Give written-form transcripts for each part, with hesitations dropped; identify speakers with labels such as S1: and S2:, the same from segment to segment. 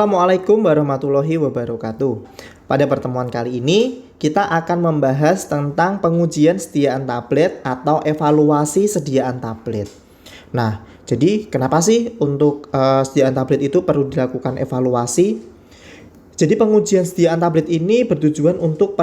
S1: Assalamualaikum warahmatullahi wabarakatuh. Pada pertemuan kali ini, kita akan membahas tentang pengujian sediaan tablet atau evaluasi sediaan tablet. Nah, jadi kenapa sih untuk sediaan tablet itu perlu dilakukan evaluasi? Jadi pengujian sediaan tablet ini bertujuan untuk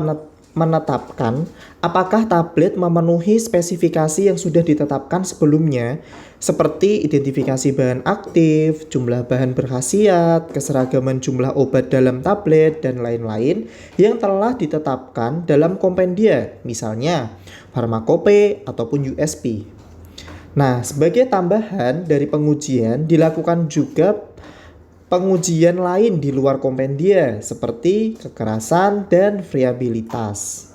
S1: menetapkan apakah tablet memenuhi spesifikasi yang sudah ditetapkan sebelumnya, seperti identifikasi bahan aktif, jumlah bahan berkhasiat, keseragaman jumlah obat dalam tablet, dan lain-lain yang telah ditetapkan dalam kompendia, misalnya farmakope ataupun USP. Nah, sebagai tambahan dari pengujian dilakukan juga pengujian lain di luar kompendia seperti kekerasan dan friabilitas.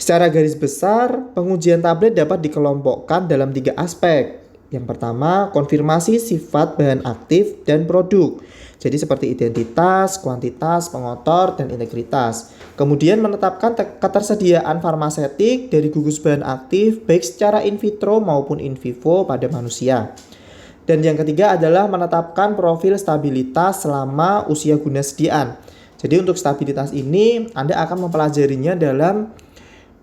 S1: Secara garis besar, pengujian tablet dapat dikelompokkan dalam 3 aspek. Yang pertama, konfirmasi sifat bahan aktif dan produk. Jadi seperti identitas, kuantitas, pengotor, dan integritas. Kemudian menetapkan ketersediaan farmaseutik dari gugus bahan aktif baik secara in vitro maupun in vivo pada manusia. Dan yang ketiga adalah menetapkan profil stabilitas selama usia guna sediaan. Jadi untuk stabilitas ini Anda akan mempelajarinya dalam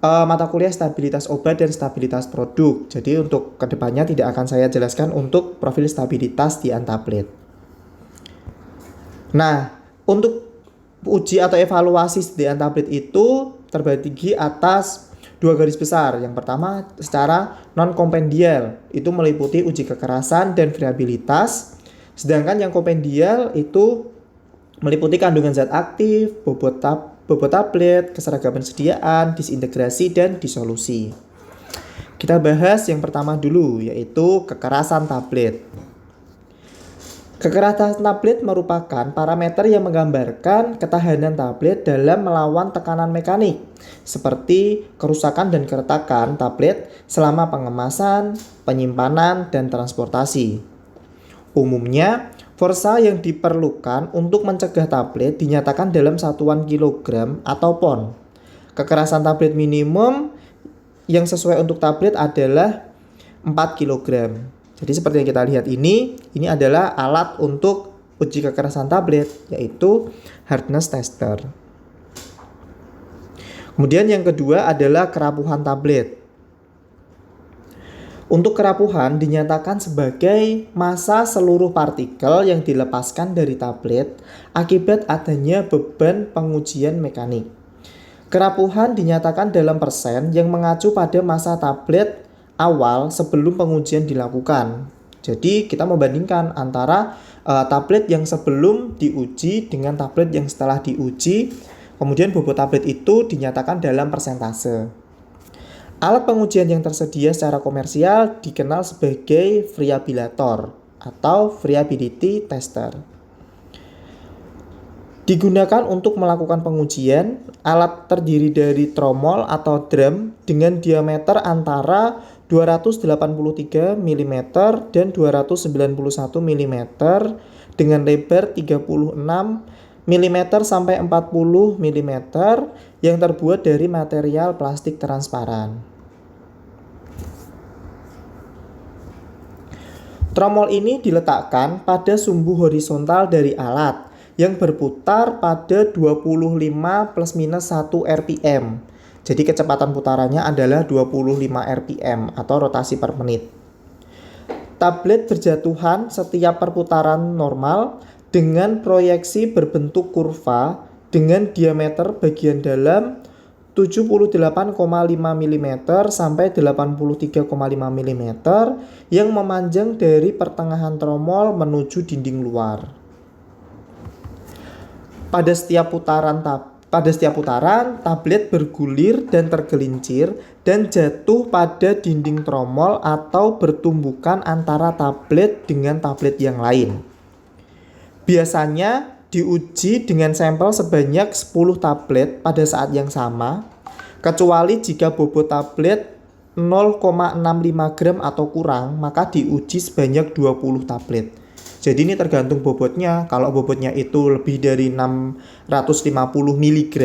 S1: mata kuliah stabilitas obat dan stabilitas produk. Jadi untuk kedepannya tidak akan saya jelaskan untuk profil stabilitas sediaan tablet. Nah, untuk uji atau evaluasi sediaan tablet itu terbagi atas 2 garis besar. Yang pertama secara non-kompendial, itu meliputi uji kekerasan dan friabilitas. Sedangkan yang kompendial itu meliputi kandungan zat aktif, bobot tablet, keseragaman sediaan, disintegrasi, dan disolusi. Kita bahas yang pertama dulu, yaitu kekerasan tablet. Kekerasan tablet merupakan parameter yang menggambarkan ketahanan tablet dalam melawan tekanan mekanik, seperti kerusakan dan keretakan tablet selama pengemasan, penyimpanan, dan transportasi. Umumnya, forsa yang diperlukan untuk mencegah tablet dinyatakan dalam satuan kilogram atau pon. Kekerasan tablet minimum yang sesuai untuk tablet adalah 4 kg. Jadi seperti yang kita lihat ini adalah alat untuk uji kekerasan tablet, yaitu hardness tester. Kemudian yang kedua adalah kerapuhan tablet. Untuk kerapuhan dinyatakan sebagai massa seluruh partikel yang dilepaskan dari tablet akibat adanya beban pengujian mekanik. Kerapuhan dinyatakan dalam persen yang mengacu pada massa tablet awal sebelum pengujian dilakukan. Jadi kita membandingkan antara tablet yang sebelum diuji dengan tablet yang setelah diuji. Kemudian bobot tablet itu dinyatakan dalam persentase. Alat pengujian yang tersedia secara komersial dikenal sebagai friabilator atau friability tester. Digunakan untuk melakukan pengujian, alat terdiri dari tromol atau drum dengan diameter antara 283 mm dan 291 mm dengan lebar 36 mm sampai 40 mm yang terbuat dari material plastik transparan. Tromol ini diletakkan pada sumbu horizontal dari alat yang berputar pada 25 plus minus 1 rpm. Jadi kecepatan putarannya adalah 25 rpm atau rotasi per menit. Tablet berjatuhan setiap perputaran normal dengan proyeksi berbentuk kurva dengan diameter bagian dalam 78,5 mm sampai 83,5 mm yang memanjang dari pertengahan tromol menuju dinding luar. Pada setiap putaran, tablet bergulir dan tergelincir dan jatuh pada dinding tromol atau bertumbukan antara tablet dengan tablet yang lain. Biasanya diuji dengan sampel sebanyak 10 tablet pada saat yang sama, kecuali jika bobot tablet 0,65 gram atau kurang, maka diuji sebanyak 20 tablet. Jadi ini tergantung bobotnya. Kalau bobotnya itu lebih dari 650 mg,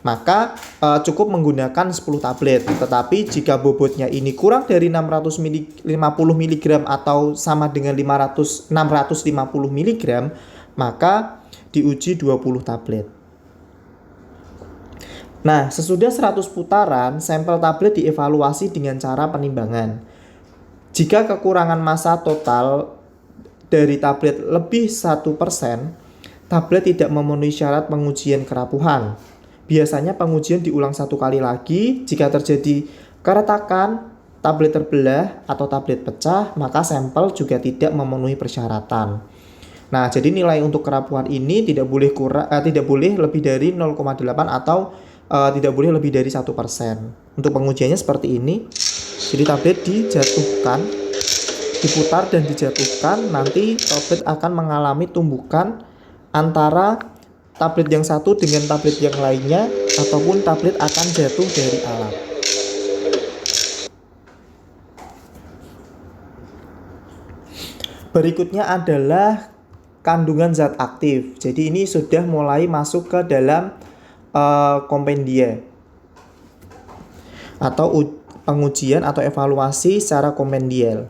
S1: maka cukup menggunakan 10 tablet. Tetapi jika bobotnya ini kurang dari 650 mg atau sama dengan 650 mg, maka diuji 20 tablet. Nah, sesudah 100 putaran, sampel tablet dievaluasi dengan cara penimbangan. Jika kekurangan massa total dari tablet lebih 1%, tablet tidak memenuhi syarat pengujian kerapuhan. Biasanya pengujian diulang 1 kali lagi. Jika terjadi keretakan, tablet terbelah, atau tablet pecah, maka sampel juga tidak memenuhi persyaratan. Nah, jadi nilai untuk kerapuhan ini tidak boleh lebih dari 0,8 atau tidak boleh lebih dari 1%. Untuk pengujiannya seperti ini. Jadi tablet dijatuhkan, diputar dan dijatuhkan, nanti tablet akan mengalami tumbukan antara tablet yang satu dengan tablet yang lainnya, ataupun tablet akan jatuh dari alat. Berikutnya adalah kandungan zat aktif. Jadi ini sudah mulai masuk ke dalam kompendia atau pengujian atau evaluasi secara kompendial.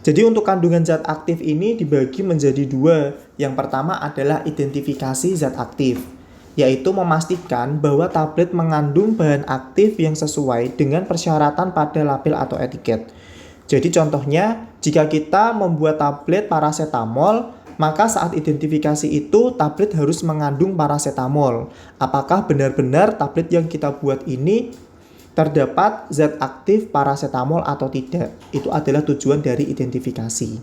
S1: Jadi untuk kandungan zat aktif ini dibagi menjadi 2. Yang pertama adalah identifikasi zat aktif, yaitu memastikan bahwa tablet mengandung bahan aktif yang sesuai dengan persyaratan pada label atau etiket. Jadi contohnya, jika kita membuat tablet paracetamol, maka saat identifikasi itu tablet harus mengandung paracetamol. Apakah benar-benar tablet yang kita buat ini terdapat zat aktif paracetamol atau tidak? Itu adalah tujuan dari identifikasi.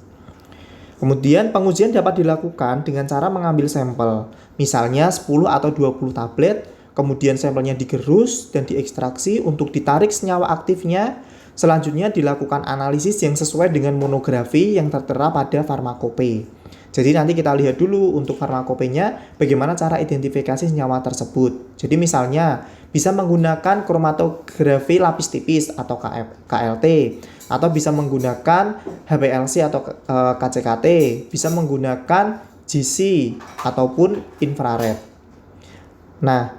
S1: Kemudian pengujian dapat dilakukan dengan cara mengambil sampel. Misalnya 10 atau 20 tablet, kemudian sampelnya digerus dan diekstraksi untuk ditarik senyawa aktifnya. Selanjutnya dilakukan analisis yang sesuai dengan monografi yang tertera pada farmakope. Jadi nanti kita lihat dulu untuk farmakopenya bagaimana cara identifikasi senyawa tersebut. Jadi misalnya bisa menggunakan kromatografi lapis tipis atau KLT, atau bisa menggunakan HPLC atau KCKT, bisa menggunakan GC ataupun infrared. Nah,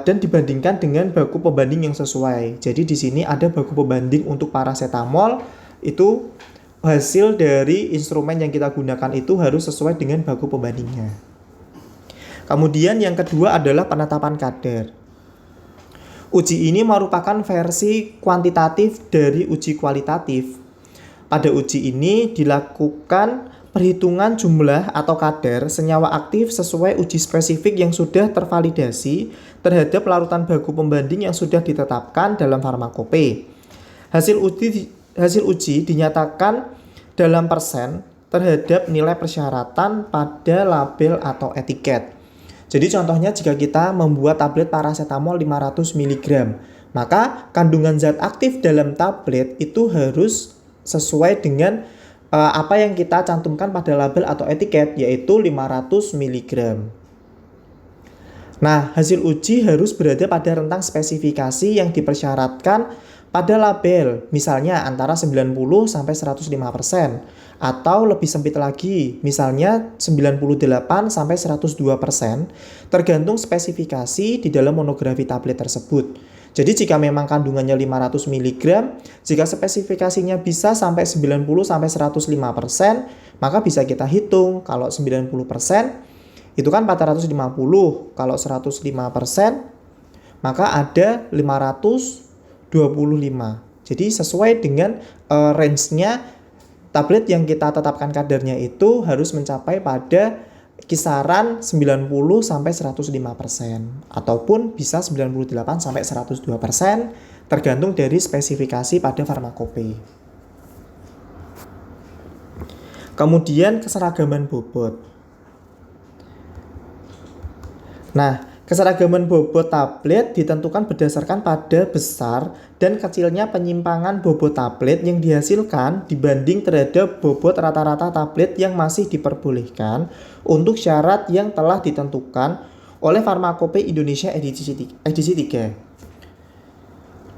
S1: dan dibandingkan dengan baku pembanding yang sesuai. Jadi di sini ada baku pembanding untuk paracetamol, itu hasil dari instrumen yang kita gunakan itu harus sesuai dengan baku pembandingnya. Kemudian yang kedua adalah penetapan kadar. Uji ini merupakan versi kuantitatif dari uji kualitatif. Pada uji ini dilakukan perhitungan jumlah atau kadar senyawa aktif sesuai uji spesifik yang sudah tervalidasi terhadap larutan baku pembanding yang sudah ditetapkan dalam farmakope. Hasil uji dinyatakan dalam persen terhadap nilai persyaratan pada label atau etiket. Jadi contohnya jika kita membuat tablet paracetamol 500 mg, maka kandungan zat aktif dalam tablet itu harus sesuai dengan apa yang kita cantumkan pada label atau etiket, yaitu 500 mg. Nah, hasil uji harus berada pada rentang spesifikasi yang dipersyaratkan pada label, misalnya antara 90 sampai 105%, atau lebih sempit lagi, misalnya 98 sampai 102%, tergantung spesifikasi di dalam monografi tablet tersebut. Jadi jika memang kandungannya 500 mg, jika spesifikasinya bisa sampai 90 sampai 105%, maka bisa kita hitung kalau 90% itu kan 450, kalau 105% maka ada 525. Jadi sesuai dengan range-nya tablet yang kita tetapkan kadarnya itu harus mencapai pada kisaran 90 sampai 105% ataupun bisa 98 sampai 102% tergantung dari spesifikasi pada farmakope. Kemudian keseragaman bobot. Nah, keseragaman bobot tablet ditentukan berdasarkan pada besar dan kecilnya penyimpangan bobot tablet yang dihasilkan dibanding terhadap bobot rata-rata tablet yang masih diperbolehkan untuk syarat yang telah ditentukan oleh Farmakope Indonesia edisi 3.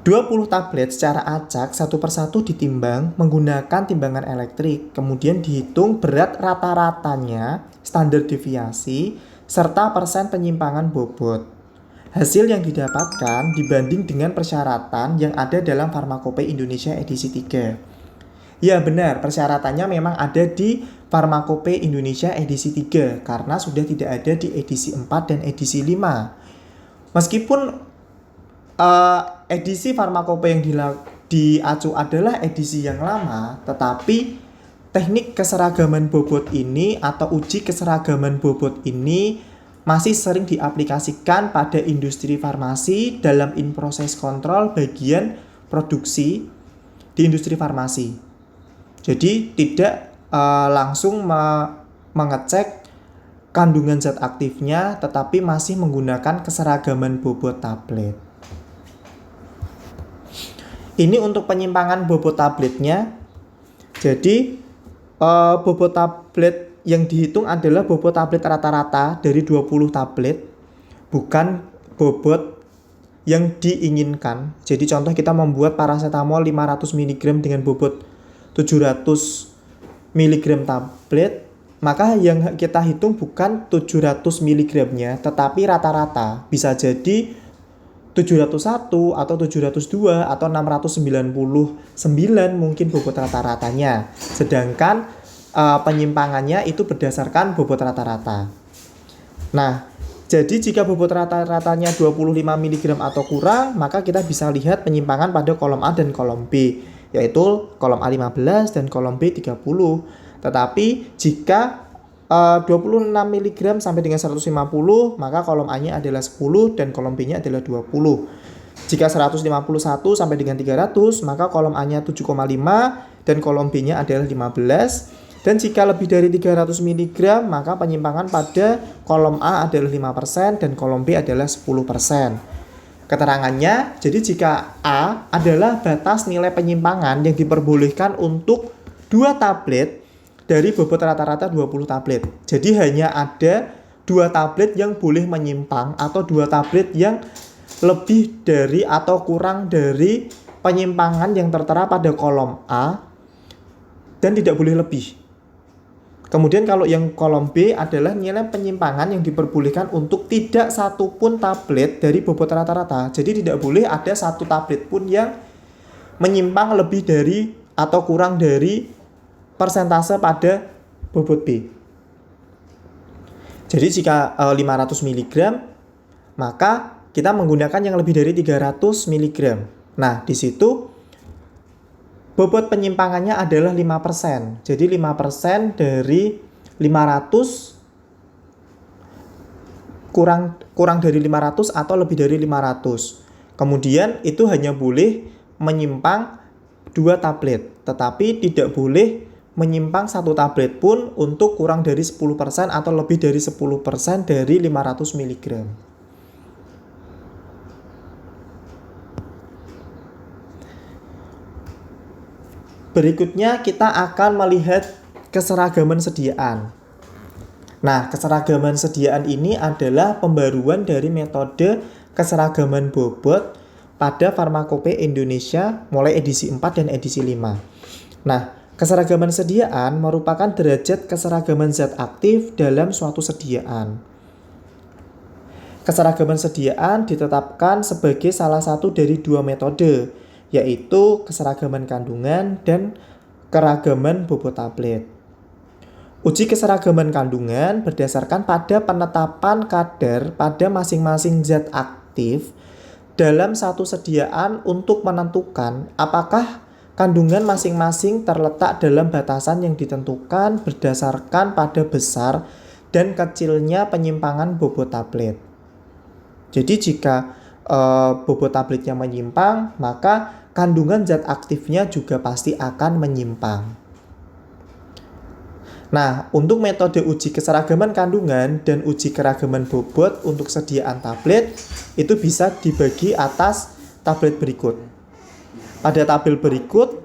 S1: 20 tablet secara acak satu persatu ditimbang menggunakan timbangan elektrik, kemudian dihitung berat rata-ratanya, standar deviasi, serta persen penyimpangan bobot. Hasil yang didapatkan dibanding dengan persyaratan yang ada dalam Farmakope Indonesia edisi 3. Ya benar, persyaratannya memang ada di Farmakope Indonesia edisi 3 karena sudah tidak ada di edisi 4 dan edisi 5. Meskipun edisi Farmakope yang diacu adalah edisi yang lama, tetapi teknik keseragaman bobot ini atau uji keseragaman bobot ini masih sering diaplikasikan pada industri farmasi dalam in-process control bagian produksi di industri farmasi. Jadi tidak langsung mengecek kandungan zat aktifnya, tetapi masih menggunakan keseragaman bobot tablet. Ini untuk penyimpangan bobot tabletnya. Jadi bobot tablet yang dihitung adalah bobot tablet rata-rata dari 20 tablet, bukan bobot yang diinginkan. Jadi contoh kita membuat paracetamol 500 mg dengan bobot 700 mg tablet, maka yang kita hitung bukan 700 mg-nya, tetapi rata-rata. Bisa jadi 701 atau 702 atau 699 mungkin bobot rata-ratanya. Sedangkan penyimpangannya itu berdasarkan bobot rata-rata. Nah, jadi jika bobot rata-ratanya 25 mg atau kurang, maka kita bisa lihat penyimpangan pada kolom A dan kolom B, yaitu kolom A15 dan kolom B30. Tetapi jika 26 mg sampai dengan 150, maka kolom A-nya adalah 10 dan kolom B-nya adalah 20. Jika 151 sampai dengan 300, maka kolom A-nya 7,5 dan kolom B-nya adalah 15. Dan jika lebih dari 300 mg, maka penyimpangan pada kolom A adalah 5% dan kolom B adalah 10%. Keterangannya, jadi jika A adalah batas nilai penyimpangan yang diperbolehkan untuk 2 tablet dari bobot rata-rata 20 tablet. Jadi hanya ada 2 tablet yang boleh menyimpang atau 2 tablet yang lebih dari atau kurang dari penyimpangan yang tertera pada kolom A dan tidak boleh lebih. Kemudian kalau yang kolom B adalah nilai penyimpangan yang diperbolehkan untuk tidak satu pun tablet dari bobot rata-rata. Jadi tidak boleh ada 1 tablet pun yang menyimpang lebih dari atau kurang dari persentase pada bobot B. Jadi jika 500 mg, maka kita menggunakan yang lebih dari 300 mg. Nah, di situ bobot penyimpangannya adalah 5%. Jadi 5% dari 500 kurang dari 500 atau lebih dari 500. Kemudian itu hanya boleh menyimpang 2 tablet, tetapi tidak boleh menyimpang 1 tablet pun untuk kurang dari 10% atau lebih dari 10% dari 500 mg. Berikutnya kita akan melihat keseragaman sediaan. Nah, keseragaman sediaan ini adalah pembaruan dari metode keseragaman bobot pada Farmakope Indonesia mulai edisi 4 dan edisi 5. Nah, keseragaman sediaan merupakan derajat keseragaman zat aktif dalam suatu sediaan. Keseragaman sediaan ditetapkan sebagai salah satu dari 2 metode, yaitu keseragaman kandungan dan keragaman bobot tablet. Uji keseragaman kandungan berdasarkan pada penetapan kadar pada masing-masing zat aktif dalam satu sediaan untuk menentukan apakah kandungan masing-masing terletak dalam batasan yang ditentukan berdasarkan pada besar dan kecilnya penyimpangan bobot tablet. Jadi jika bobot tabletnya menyimpang, maka kandungan zat aktifnya juga pasti akan menyimpang. Nah, untuk metode uji keseragaman kandungan dan uji keragaman bobot untuk sediaan tablet itu bisa dibagi atas tablet berikut. Pada tabel berikut,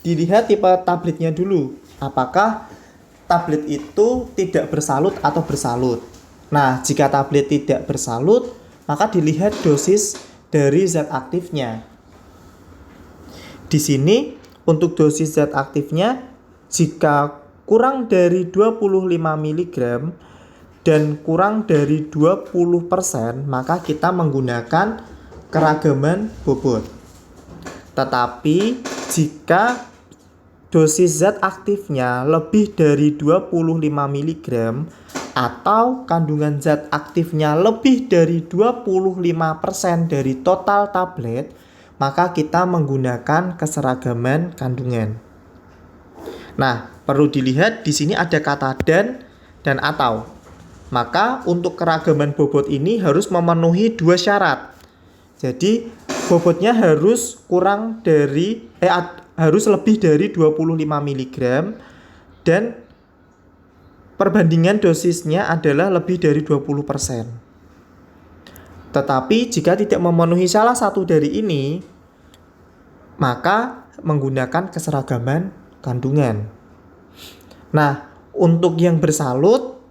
S1: dilihat tipe tabletnya dulu. Apakah tablet itu tidak bersalut atau bersalut? Nah, jika tablet tidak bersalut, maka dilihat dosis dari zat aktifnya. Di sini, untuk dosis zat aktifnya, jika kurang dari 25 mg dan kurang dari 20%, maka kita menggunakan keragaman bobot. Tetapi jika dosis zat aktifnya lebih dari 25 mg atau kandungan zat aktifnya lebih dari 25% dari total tablet, maka kita menggunakan keseragaman kandungan. Nah, perlu dilihat di sini ada kata dan atau. Maka untuk keragaman bobot ini harus memenuhi dua syarat. Jadi bobotnya harus harus lebih dari 25 mg dan perbandingan dosisnya adalah lebih dari 20%. Tetapi jika tidak memenuhi salah satu dari ini, maka menggunakan keseragaman kandungan. Nah, untuk yang bersalut,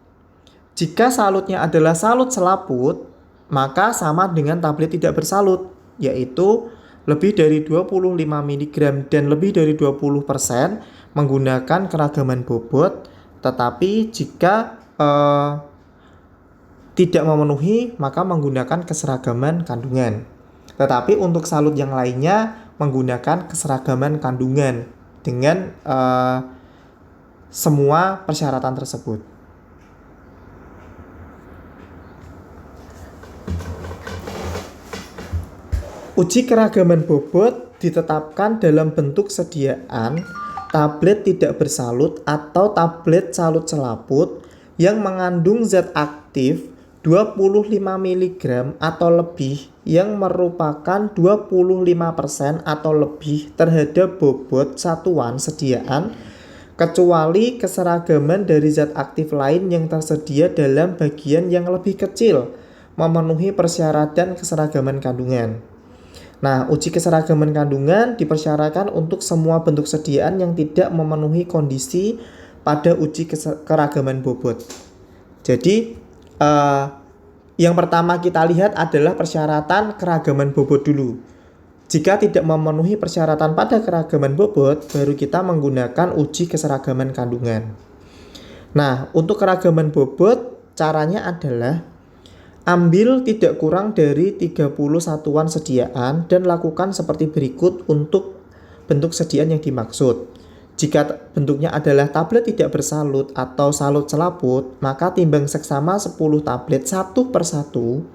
S1: jika salutnya adalah salut selaput, maka sama dengan tablet tidak bersalut, yaitu lebih dari 25 mg dan lebih dari 20% menggunakan keragaman bobot. Tetapi jika tidak memenuhi, maka menggunakan keseragaman kandungan. Tetapi untuk salut yang lainnya menggunakan keseragaman kandungan dengan semua persyaratan tersebut. Uji keragaman bobot ditetapkan dalam bentuk sediaan tablet tidak bersalut atau tablet salut selaput yang mengandung zat aktif 25 mg atau lebih yang merupakan 25% atau lebih terhadap bobot satuan sediaan, kecuali keseragaman dari zat aktif lain yang tersedia dalam bagian yang lebih kecil memenuhi persyaratan keseragaman kandungan. Nah, uji keseragaman kandungan dipersyaratkan untuk semua bentuk sediaan yang tidak memenuhi kondisi pada uji keragaman bobot. Jadi, yang pertama kita lihat adalah persyaratan keragaman bobot dulu. Jika tidak memenuhi persyaratan pada keragaman bobot, baru kita menggunakan uji keseragaman kandungan. Nah, untuk keragaman bobot, caranya adalah ambil tidak kurang dari 30 satuan sediaan dan lakukan seperti berikut untuk bentuk sediaan yang dimaksud. Jika bentuknya adalah tablet tidak bersalut atau salut selaput, maka timbang seksama 10 tablet satu per satu.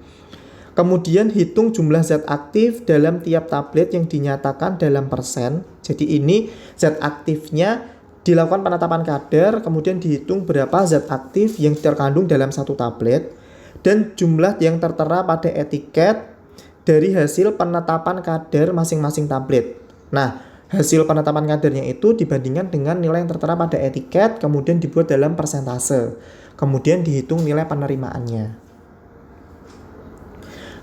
S1: Kemudian hitung jumlah zat aktif dalam tiap tablet yang dinyatakan dalam persen. Jadi ini zat aktifnya dilakukan penetapan kadar, kemudian dihitung berapa zat aktif yang terkandung dalam satu tablet dan jumlah yang tertera pada etiket dari hasil penetapan kadar masing-masing tablet. Nah, hasil penetapan kadarnya itu dibandingkan dengan nilai yang tertera pada etiket, kemudian dibuat dalam persentase. Kemudian dihitung nilai penerimaannya.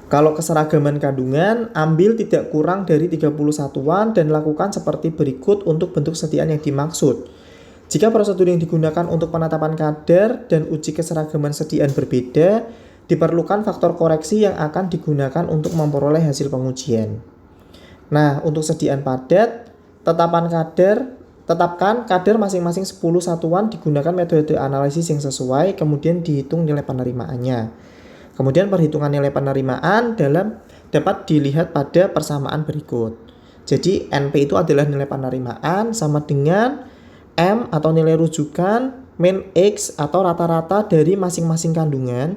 S1: Kalau keseragaman kandungan, ambil tidak kurang dari 30 satuan dan lakukan seperti berikut untuk bentuk sediaan yang dimaksud. Jika prosedur yang digunakan untuk penetapan kadar dan uji keseragaman sediaan berbeda, diperlukan faktor koreksi yang akan digunakan untuk memperoleh hasil pengujian. Nah, untuk sediaan padat, tetapkan kadar masing-masing 10 satuan, digunakan metode analisis yang sesuai, kemudian dihitung nilai penerimaannya. Kemudian perhitungan nilai penerimaan dapat dilihat pada persamaan berikut. Jadi NP itu adalah nilai penerimaan sama dengan M atau nilai rujukan min X atau rata-rata dari masing-masing kandungan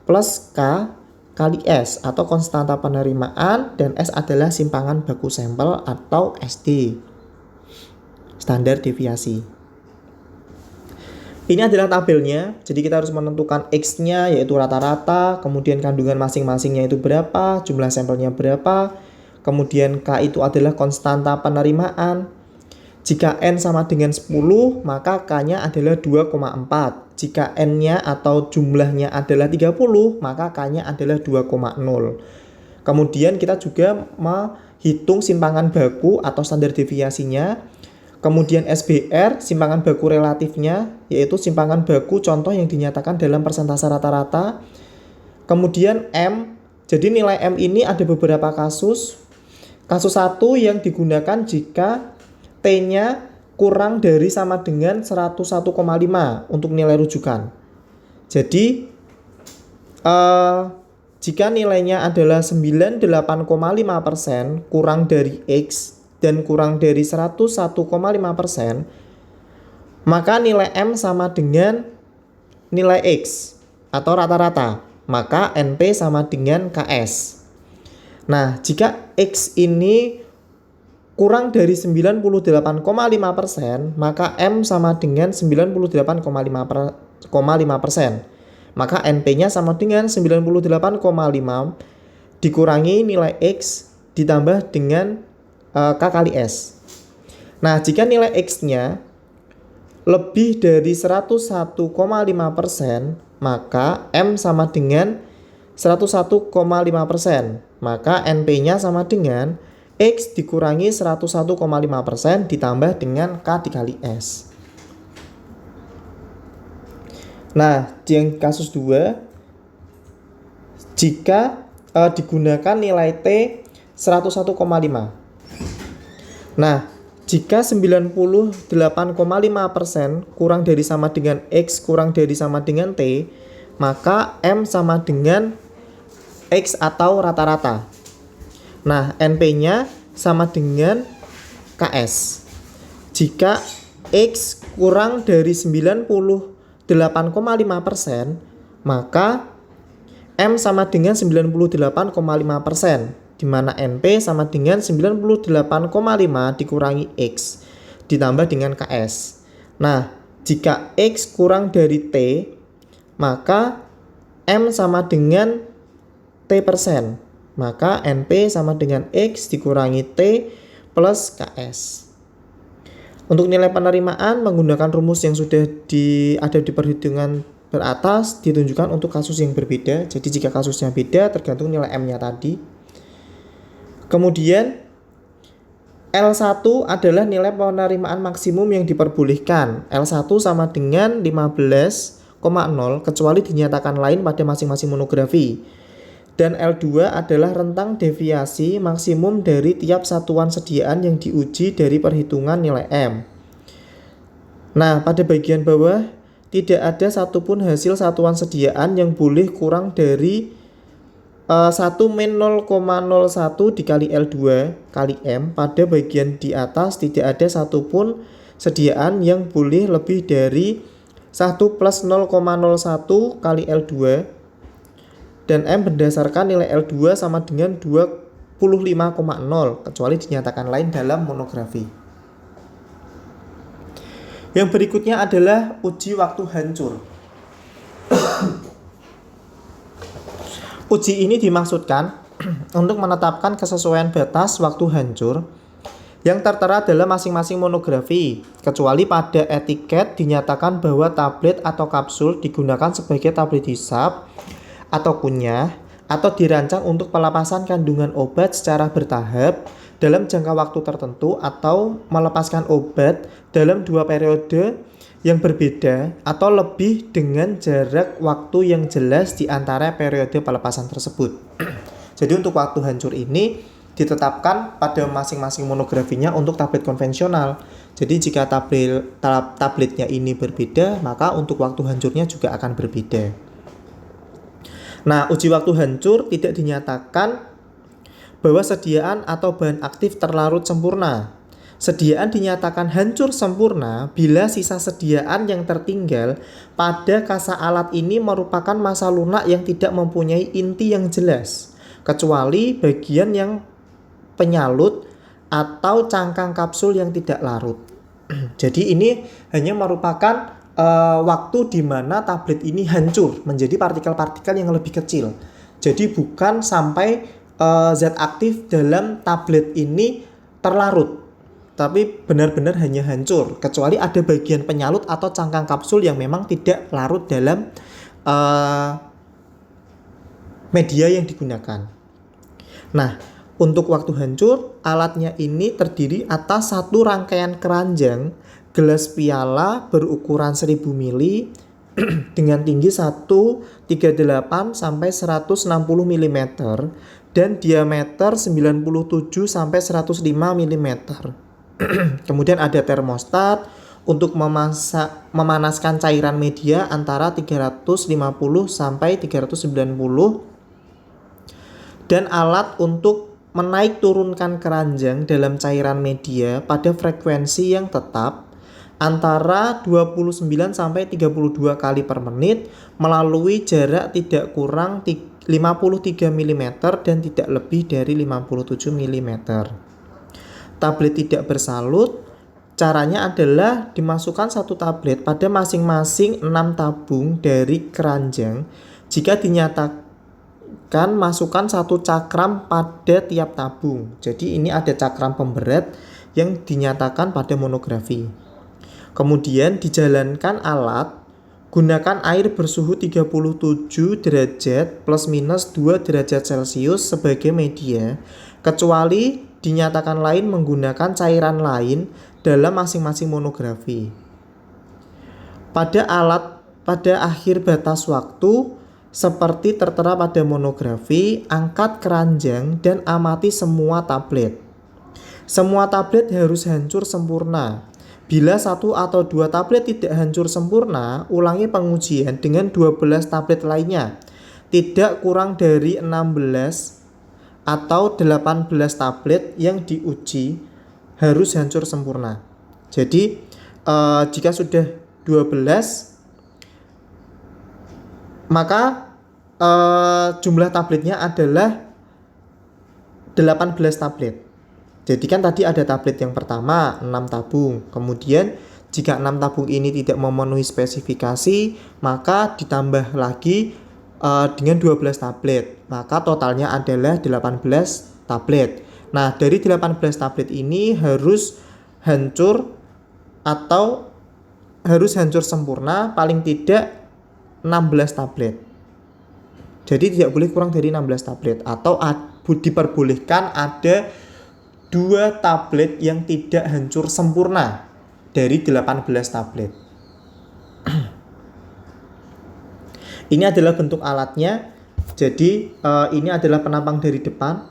S1: plus K kali S atau konstanta penerimaan, dan S adalah simpangan baku sampel atau SD, standar deviasi. Ini adalah tabelnya, jadi kita harus menentukan X-nya yaitu rata-rata, kemudian kandungan masing-masingnya itu berapa, jumlah sampelnya berapa, kemudian K itu adalah konstanta penerimaan. Jika N sama dengan 10, maka K-nya adalah 2,4. Jika N-nya atau jumlahnya adalah 30, maka K-nya adalah 2,0. Kemudian kita juga menghitung simpangan baku atau standar deviasinya. Kemudian SBR, simpangan baku relatifnya, yaitu simpangan baku contoh yang dinyatakan dalam persentase rata-rata. Kemudian M, jadi nilai M ini ada beberapa kasus. Kasus 1 yang digunakan jika T-nya kurang dari sama dengan 101,5 untuk nilai rujukan. Jadi jika nilainya adalah 98,5% kurang dari X dan kurang dari 101,5%, maka nilai M sama dengan nilai X atau rata-rata. Maka NP sama dengan KS. Nah, jika X ini kurang dari 98,5%, maka M sama dengan 98,5%. Maka NP-nya sama dengan 98,5 dikurangi nilai X ditambah dengan K kali S. Nah, jika nilai X-nya lebih dari 101,5%, maka M sama dengan 101,5%. Maka NP-nya sama dengan X dikurangi 101,5% ditambah dengan K dikali S. Nah, yang kasus 2, jika digunakan nilai T 101,5. Nah, jika 98,5% kurang dari sama dengan X kurang dari sama dengan T, maka M sama dengan X atau rata-rata. Nah, NP-nya sama dengan KS. Jika X kurang dari 98,5%, maka M sama dengan 98,5%, di mana NP sama dengan 98,5 dikurangi X ditambah dengan KS. Nah, jika X kurang dari T, maka M sama dengan T%. Maka NP sama dengan X dikurangi T plus KS. Untuk nilai penerimaan menggunakan rumus yang sudah ada di perhitungan beratas ditunjukkan untuk kasus yang berbeda. Jadi jika kasusnya beda tergantung nilai M-nya tadi. Kemudian L1 adalah nilai penerimaan maksimum yang diperbolehkan. L1 sama dengan 15,0 kecuali dinyatakan lain pada masing-masing monografi. Dan L2 adalah rentang deviasi maksimum dari tiap satuan sediaan yang diuji dari perhitungan nilai M. Nah, pada bagian bawah tidak ada satupun hasil satuan sediaan yang boleh kurang dari 1 min 0,01 dikali L2 kali M. Pada bagian di atas tidak ada satupun sediaan yang boleh lebih dari 1 plus 0,01 kali L2, dan M berdasarkan nilai L2 sama dengan 25,0 kecuali dinyatakan lain dalam monografi. Yang berikutnya adalah uji waktu hancur. Uji ini dimaksudkan untuk menetapkan kesesuaian batas waktu hancur yang tertera dalam masing-masing monografi, kecuali pada etiket dinyatakan bahwa tablet atau kapsul digunakan sebagai tablet hisap atau kunyah, atau dirancang untuk pelepasan kandungan obat secara bertahap dalam jangka waktu tertentu, atau melepaskan obat dalam 2 periode yang berbeda atau lebih dengan jarak waktu yang jelas di antara periode pelepasan tersebut. Jadi untuk waktu hancur ini ditetapkan pada masing-masing monografinya untuk tablet konvensional. Jadi jika tabletnya ini berbeda, maka untuk waktu hancurnya juga akan berbeda. Nah, uji waktu hancur tidak dinyatakan bahwa sediaan atau bahan aktif terlarut sempurna. Sediaan dinyatakan hancur sempurna bila sisa sediaan yang tertinggal pada kasa alat ini merupakan massa lunak yang tidak mempunyai inti yang jelas, kecuali bagian yang penyalut atau cangkang kapsul yang tidak larut. Jadi ini hanya merupakan waktu di mana tablet ini hancur menjadi partikel-partikel yang lebih kecil. Jadi bukan sampai zat aktif dalam tablet ini terlarut, tapi benar-benar hanya hancur, kecuali ada bagian penyalut atau cangkang kapsul yang memang tidak larut dalam media yang digunakan. Nah, untuk waktu hancur, alatnya ini terdiri atas satu rangkaian keranjang gelas piala berukuran 1000 mili dengan tinggi 138 sampai 160 mm dan diameter 97 sampai 105 mm. Kemudian ada termostat untuk memanaskan cairan media antara 350 sampai 390 dan alat untuk menaik turunkan keranjang dalam cairan media pada frekuensi yang tetap antara 29 sampai 32 kali per menit melalui jarak tidak kurang 53 mm dan tidak lebih dari 57 mm. Tablet tidak bersalut, caranya adalah dimasukkan satu tablet pada masing-masing 6 tabung dari keranjang. Jika dinyatakan masukkan satu cakram pada tiap tabung. Jadi ini ada cakram pemberat yang dinyatakan pada monografi. Kemudian dijalankan alat, gunakan air bersuhu 37 derajat plus minus 2 derajat Celcius sebagai media, kecuali dinyatakan lain menggunakan cairan lain dalam masing-masing monografi. Pada akhir batas waktu, seperti tertera pada monografi, angkat keranjang dan amati semua tablet. Semua tablet harus hancur sempurna. Bila satu atau dua tablet tidak hancur sempurna, ulangi pengujian dengan 12 tablet lainnya. Tidak kurang dari 16 atau 18 tablet yang diuji harus hancur sempurna. Jadi jika sudah 12, maka jumlah tabletnya adalah 18 tablet. Jadi kan tadi ada tablet yang pertama 6 tabung. Kemudian jika 6 tabung ini tidak memenuhi spesifikasi, maka ditambah lagi dengan 12 tablet. Maka totalnya adalah 18 tablet. Nah, dari 18 tablet ini harus hancur sempurna paling tidak 16 tablet. Jadi tidak boleh kurang dari 16 tablet, atau diperbolehkan ada 2 tablet yang tidak hancur sempurna dari 18 tablet. Ini adalah bentuk alatnya. Jadi ini adalah penampang dari depan,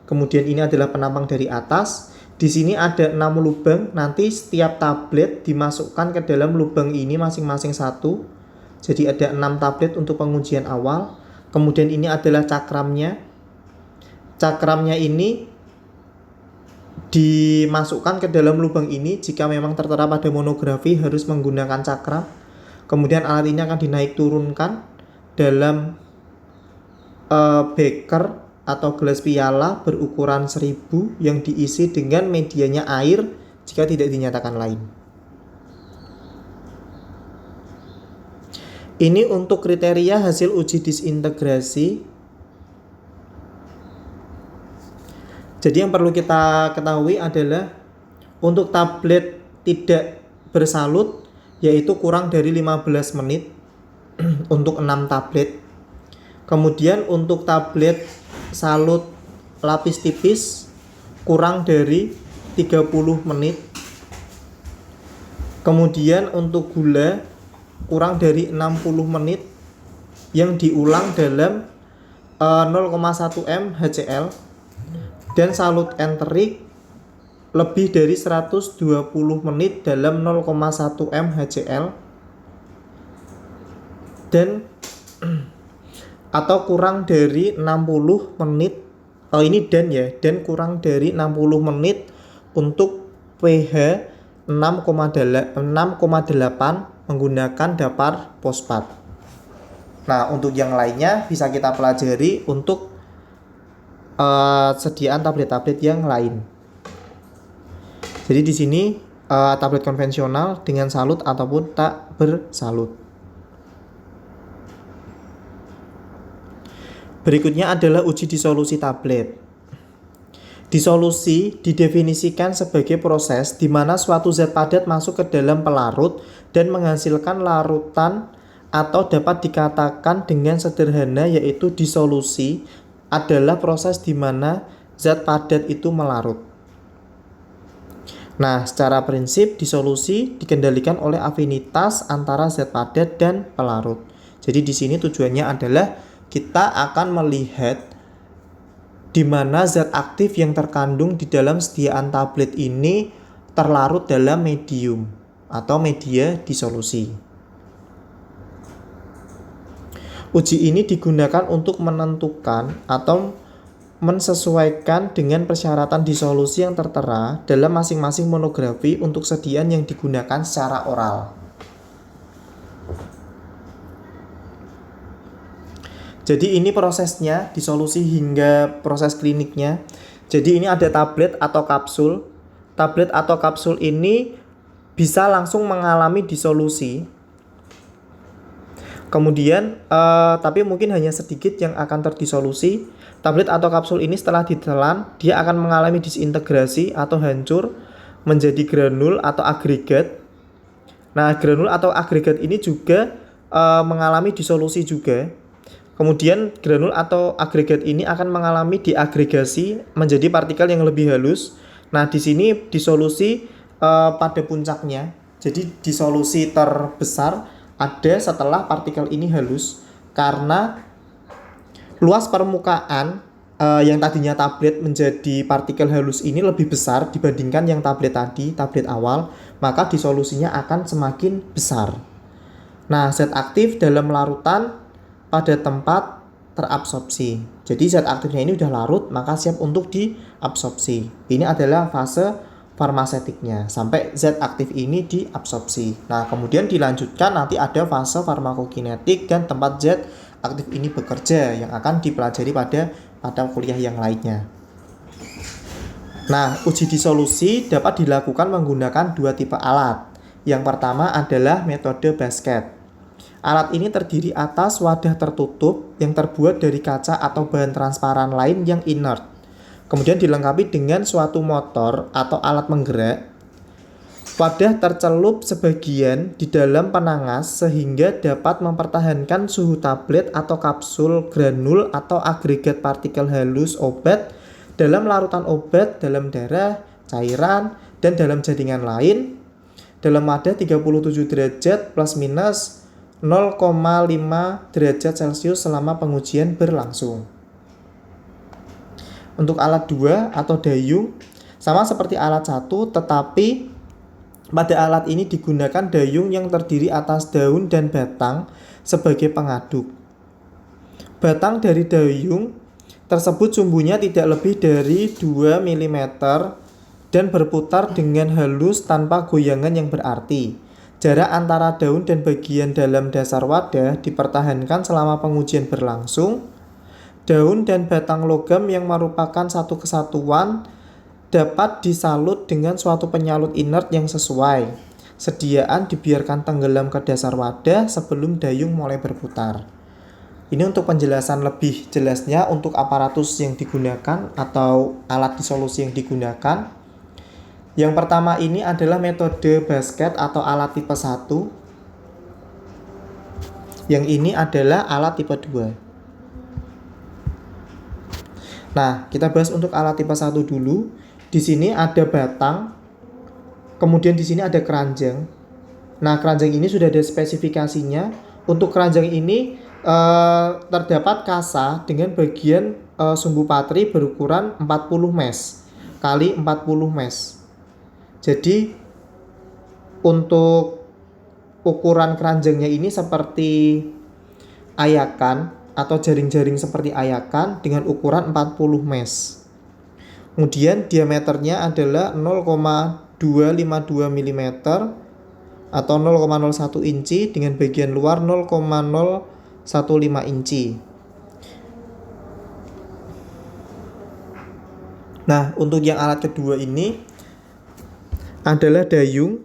S1: kemudian ini adalah penampang dari atas. Di sini ada 6 lubang. Nanti setiap tablet dimasukkan ke dalam lubang ini masing-masing satu. Jadi ada 6 tablet untuk pengujian awal. Kemudian ini adalah cakramnya. Cakramnya ini dimasukkan ke dalam lubang ini. Jika memang tertera pada monografi harus menggunakan cakram. Kemudian alat ini akan dinaik turunkan dalam beker atau gelas piala berukuran 1000 yang diisi dengan medianya air jika tidak dinyatakan lain. Ini untuk kriteria hasil uji disintegrasi. Jadi yang perlu kita ketahui adalah untuk tablet tidak bersalut yaitu kurang dari 15 menit untuk 6 tablet. Kemudian untuk tablet salut lapis tipis kurang dari 30 menit. Kemudian untuk gula kurang dari 60 menit yang diulang dalam 0,1 m HCl. Dan salut enterik lebih dari 120 menit dalam 0,1 m HCl. Dan atau kurang dari 60 menit. Dan kurang dari 60 menit untuk pH 6,8 menggunakan dapar fosfat. Nah, untuk yang lainnya bisa kita pelajari untuk sediaan tablet-tablet yang lain. Jadi di sini tablet konvensional dengan salut ataupun tak bersalut. Berikutnya adalah uji disolusi tablet. Disolusi didefinisikan sebagai proses di mana suatu zat padat masuk ke dalam pelarut dan menghasilkan larutan, atau dapat dikatakan dengan sederhana yaitu disolusi adalah proses di mana zat padat itu melarut. Nah, secara prinsip disolusi dikendalikan oleh afinitas antara zat padat dan pelarut. Jadi di sini tujuannya adalah kita akan melihat di mana zat aktif yang terkandung di dalam sediaan tablet ini terlarut dalam medium atau media disolusi. Uji ini digunakan untuk menentukan atau mensesuaikan dengan persyaratan disolusi yang tertera dalam masing-masing monografi untuk sediaan yang digunakan secara oral. Jadi ini prosesnya, disolusi hingga proses kliniknya. Jadi ini ada tablet atau kapsul. Tablet atau kapsul ini bisa langsung mengalami disolusi. Kemudian, tapi mungkin hanya sedikit yang akan terdisolusi. Tablet atau kapsul ini setelah ditelan, dia akan mengalami disintegrasi atau hancur menjadi granul atau agregat. Nah, granul atau agregat ini juga mengalami disolusi juga. Kemudian granul atau agregat ini akan mengalami diagregasi menjadi partikel yang lebih halus. Nah, di sini disolusi pada puncaknya. Jadi disolusi terbesar ada setelah partikel ini halus, karena luas permukaan yang tadinya tablet menjadi partikel halus ini lebih besar dibandingkan yang tablet tadi, tablet awal, maka disolusinya akan semakin besar. Nah, zat aktif dalam larutan pada tempat terabsorpsi. Jadi zat aktifnya ini udah larut, maka siap untuk diabsorpsi. Ini adalah fase farmasetiknya sampai zat aktif ini diabsorpsi. Nah, kemudian dilanjutkan nanti ada fase farmakokinetik dan tempat zat aktif ini bekerja yang akan dipelajari pada kuliah yang lainnya. Nah, uji disolusi dapat dilakukan menggunakan dua tipe alat. Yang pertama adalah metode basket. Alat ini terdiri atas wadah tertutup yang terbuat dari kaca atau bahan transparan lain yang inert. Kemudian dilengkapi dengan suatu motor atau alat menggerak. Wadah tercelup sebagian di dalam penangas sehingga dapat mempertahankan suhu tablet atau kapsul, granul atau agregat partikel halus obat dalam larutan obat, dalam darah, cairan, dan dalam jaringan lain dalam wadah 37 derajat plus minus 0,5 derajat Celcius selama pengujian berlangsung. Untuk alat 2 atau dayung sama seperti alat 1, tetapi pada alat ini digunakan dayung yang terdiri atas daun dan batang sebagai pengaduk. Batang dari dayung tersebut sumbunya tidak lebih dari 2 mm dan berputar dengan halus tanpa goyangan yang berarti. Jarak antara daun dan bagian dalam dasar wadah dipertahankan selama pengujian berlangsung. Daun dan batang logam yang merupakan satu kesatuan dapat disalut dengan suatu penyalut inert yang sesuai. Sediaan dibiarkan tenggelam ke dasar wadah sebelum dayung mulai berputar. Ini untuk penjelasan lebih jelasnya untuk aparatus yang digunakan atau alat disolusi yang digunakan. Yang pertama ini adalah metode basket atau alat tipe 1. Yang ini adalah alat tipe 2. Nah, kita bahas untuk alat tipe 1 dulu. Di sini ada batang, kemudian di sini ada keranjang. Nah, keranjang ini sudah ada spesifikasinya. Untuk keranjang ini terdapat kasa dengan bagian sumbu patri berukuran 40 mes kali 40 mes. Jadi untuk ukuran keranjangnya ini seperti ayakan atau jaring-jaring seperti ayakan dengan ukuran 40 mes. Kemudian diameternya adalah 0,252 mm atau 0,01 inci dengan bagian luar 0,015 inci. Nah, untuk yang alat kedua ini adalah dayung.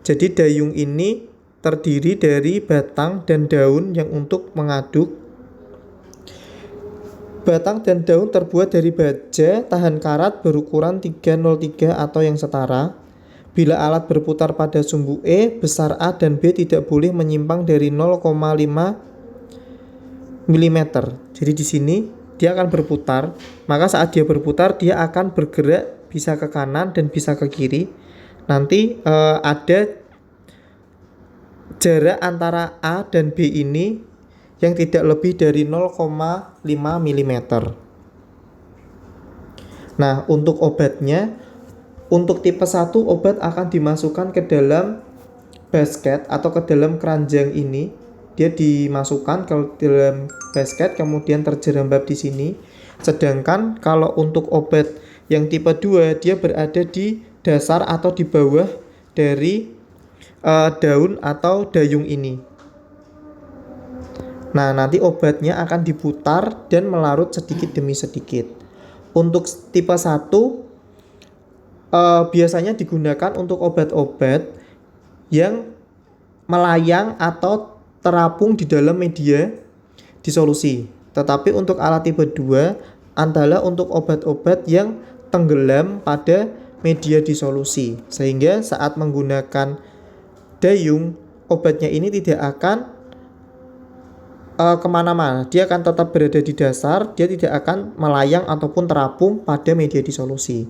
S1: Jadi dayung ini terdiri dari batang dan daun yang untuk mengaduk. Batang dan daun terbuat dari baja tahan karat berukuran 303 atau yang setara. Bila alat berputar pada sumbu E, besar A dan B tidak boleh menyimpang dari 0,5 mm. Jadi di sini dia akan berputar, maka saat dia berputar dia akan bergerak bisa ke kanan dan bisa ke kiri. Nanti ada jarak antara A dan B ini yang tidak lebih dari 0,5 mm. Nah, untuk obatnya, untuk tipe 1 obat akan dimasukkan ke dalam basket atau ke dalam keranjang ini. Dia dimasukkan ke dalam basket kemudian terjerembab di sini. Sedangkan kalau untuk obat yang tipe 2 dia berada di dasar atau di bawah dari daun atau dayung ini. Nah, nanti obatnya akan diputar dan melarut sedikit demi sedikit. Untuk tipe 1 biasanya digunakan untuk obat-obat yang melayang atau terapung di dalam media disolusi. Tetapi untuk alat tipe 2 adalah untuk obat-obat yang tenggelam pada media disolusi. Sehingga saat menggunakan dayung, obatnya ini tidak akan kemana-mana. Dia akan tetap berada di dasar, dia tidak akan melayang ataupun terapung pada media disolusi.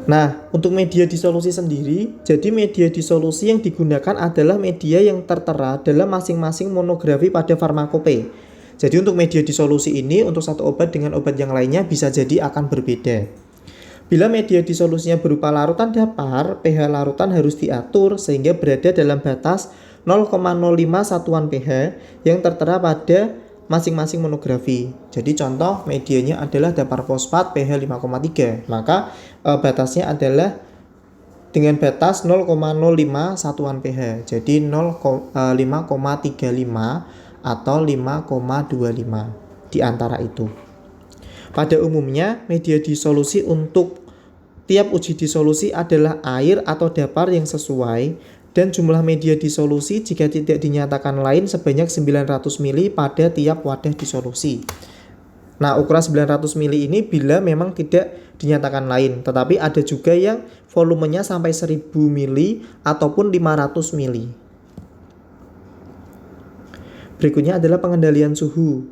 S1: Nah, untuk media disolusi sendiri, jadi media disolusi yang digunakan adalah media yang tertera dalam masing-masing monografi pada farmakope. Jadi untuk media disolusi ini, untuk satu obat dengan obat yang lainnya bisa jadi akan berbeda. Bila media disolusinya berupa larutan dapar, pH larutan harus diatur sehingga berada dalam batas 0,05 satuan pH yang tertera pada masing-masing monografi. Jadi contoh medianya adalah dapar fosfat pH 5,3, maka batasnya adalah dengan batas 0,05 satuan pH. Jadi 5,35 atau 5,25 di antara itu. Pada umumnya media disolusi untuk tiap uji disolusi adalah air atau dapar yang sesuai, dan jumlah media disolusi jika tidak dinyatakan lain sebanyak 900 ml pada tiap wadah disolusi. Nah, ukuran 900 ml ini bila memang tidak dinyatakan lain, tetapi ada juga yang volumenya sampai 1000 ml ataupun 500 ml. Berikutnya adalah pengendalian suhu.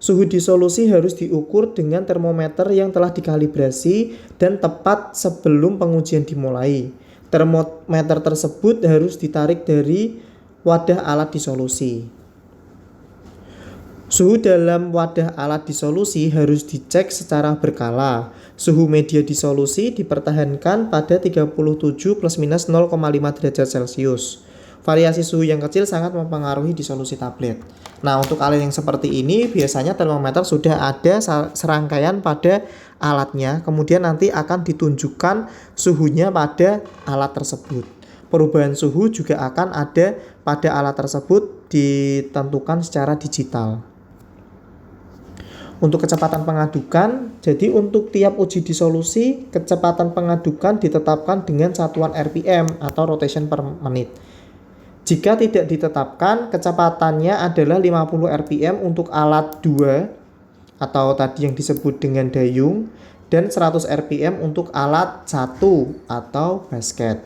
S1: Suhu disolusi harus diukur dengan termometer yang telah dikalibrasi dan tepat sebelum pengujian dimulai. Termometer tersebut harus ditarik dari wadah alat disolusi. Suhu dalam wadah alat disolusi harus dicek secara berkala. Suhu media disolusi dipertahankan pada 37 plus minus 0,5 derajat Celcius. Variasi suhu yang kecil sangat mempengaruhi disolusi tablet. Nah, untuk alat yang seperti ini biasanya termometer sudah ada serangkaian pada alatnya, kemudian nanti akan ditunjukkan suhunya pada alat tersebut. Perubahan suhu juga akan ada pada alat tersebut ditentukan secara digital. Untuk kecepatan pengadukan, jadi untuk tiap uji disolusi, kecepatan pengadukan ditetapkan dengan satuan RPM atau rotation per menit. Jika tidak ditetapkan, kecepatannya adalah 50 rpm untuk alat 2 atau tadi yang disebut dengan dayung, dan 100 rpm untuk alat 1 atau basket.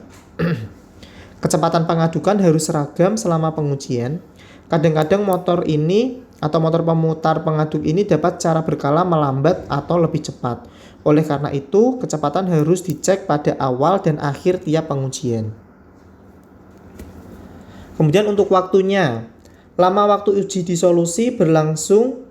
S1: Kecepatan pengadukan harus seragam selama pengujian. Kadang-kadang motor ini atau motor pemutar pengaduk ini dapat secara berkala melambat atau lebih cepat. Oleh karena itu, kecepatan harus dicek pada awal dan akhir tiap pengujian. Kemudian untuk waktunya, lama waktu uji disolusi berlangsung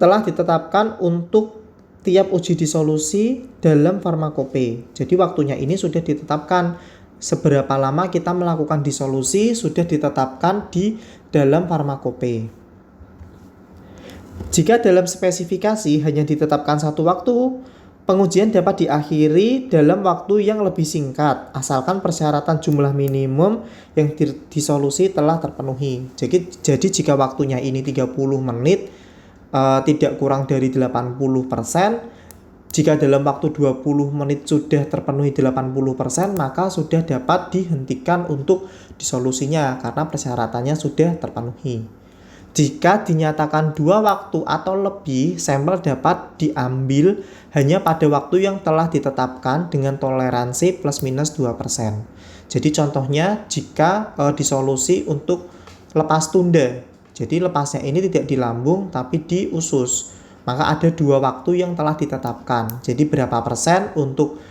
S1: telah ditetapkan untuk tiap uji disolusi dalam farmakope. Jadi waktunya ini sudah ditetapkan, seberapa lama kita melakukan disolusi sudah ditetapkan di dalam farmakope. Jika dalam spesifikasi hanya ditetapkan satu waktu, pengujian dapat diakhiri dalam waktu yang lebih singkat, asalkan persyaratan jumlah minimum yang disolusi telah terpenuhi. Jadi jika waktunya ini 30 menit, tidak kurang dari 80%, jika dalam waktu 20 menit sudah terpenuhi 80%, maka sudah dapat dihentikan untuk disolusinya karena persyaratannya sudah terpenuhi. Jika dinyatakan 2 waktu atau lebih, sampel dapat diambil hanya pada waktu yang telah ditetapkan dengan toleransi plus minus 2%. Jadi contohnya jika disolusi untuk lepas tunda, jadi lepasnya ini tidak di lambung tapi di usus, maka ada 2 waktu yang telah ditetapkan. Jadi berapa persen untuk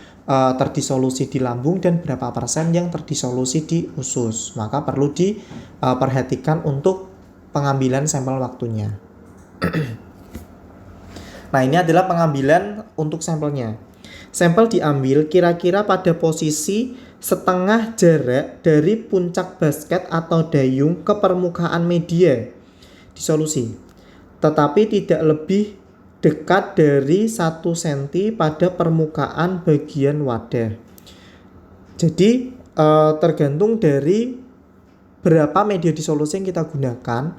S1: terdisolusi di lambung dan berapa persen yang terdisolusi di usus, maka perlu diperhatikan untuk pengambilan sampel waktunya. Nah, ini adalah pengambilan untuk sampelnya. Sampel diambil kira-kira pada posisi setengah jarak dari puncak basket atau dayung ke permukaan media. disolusi, tetapi tidak lebih dekat dari 1 cm pada permukaan bagian wadah. Jadi tergantung dari berapa media disolusi yang kita gunakan,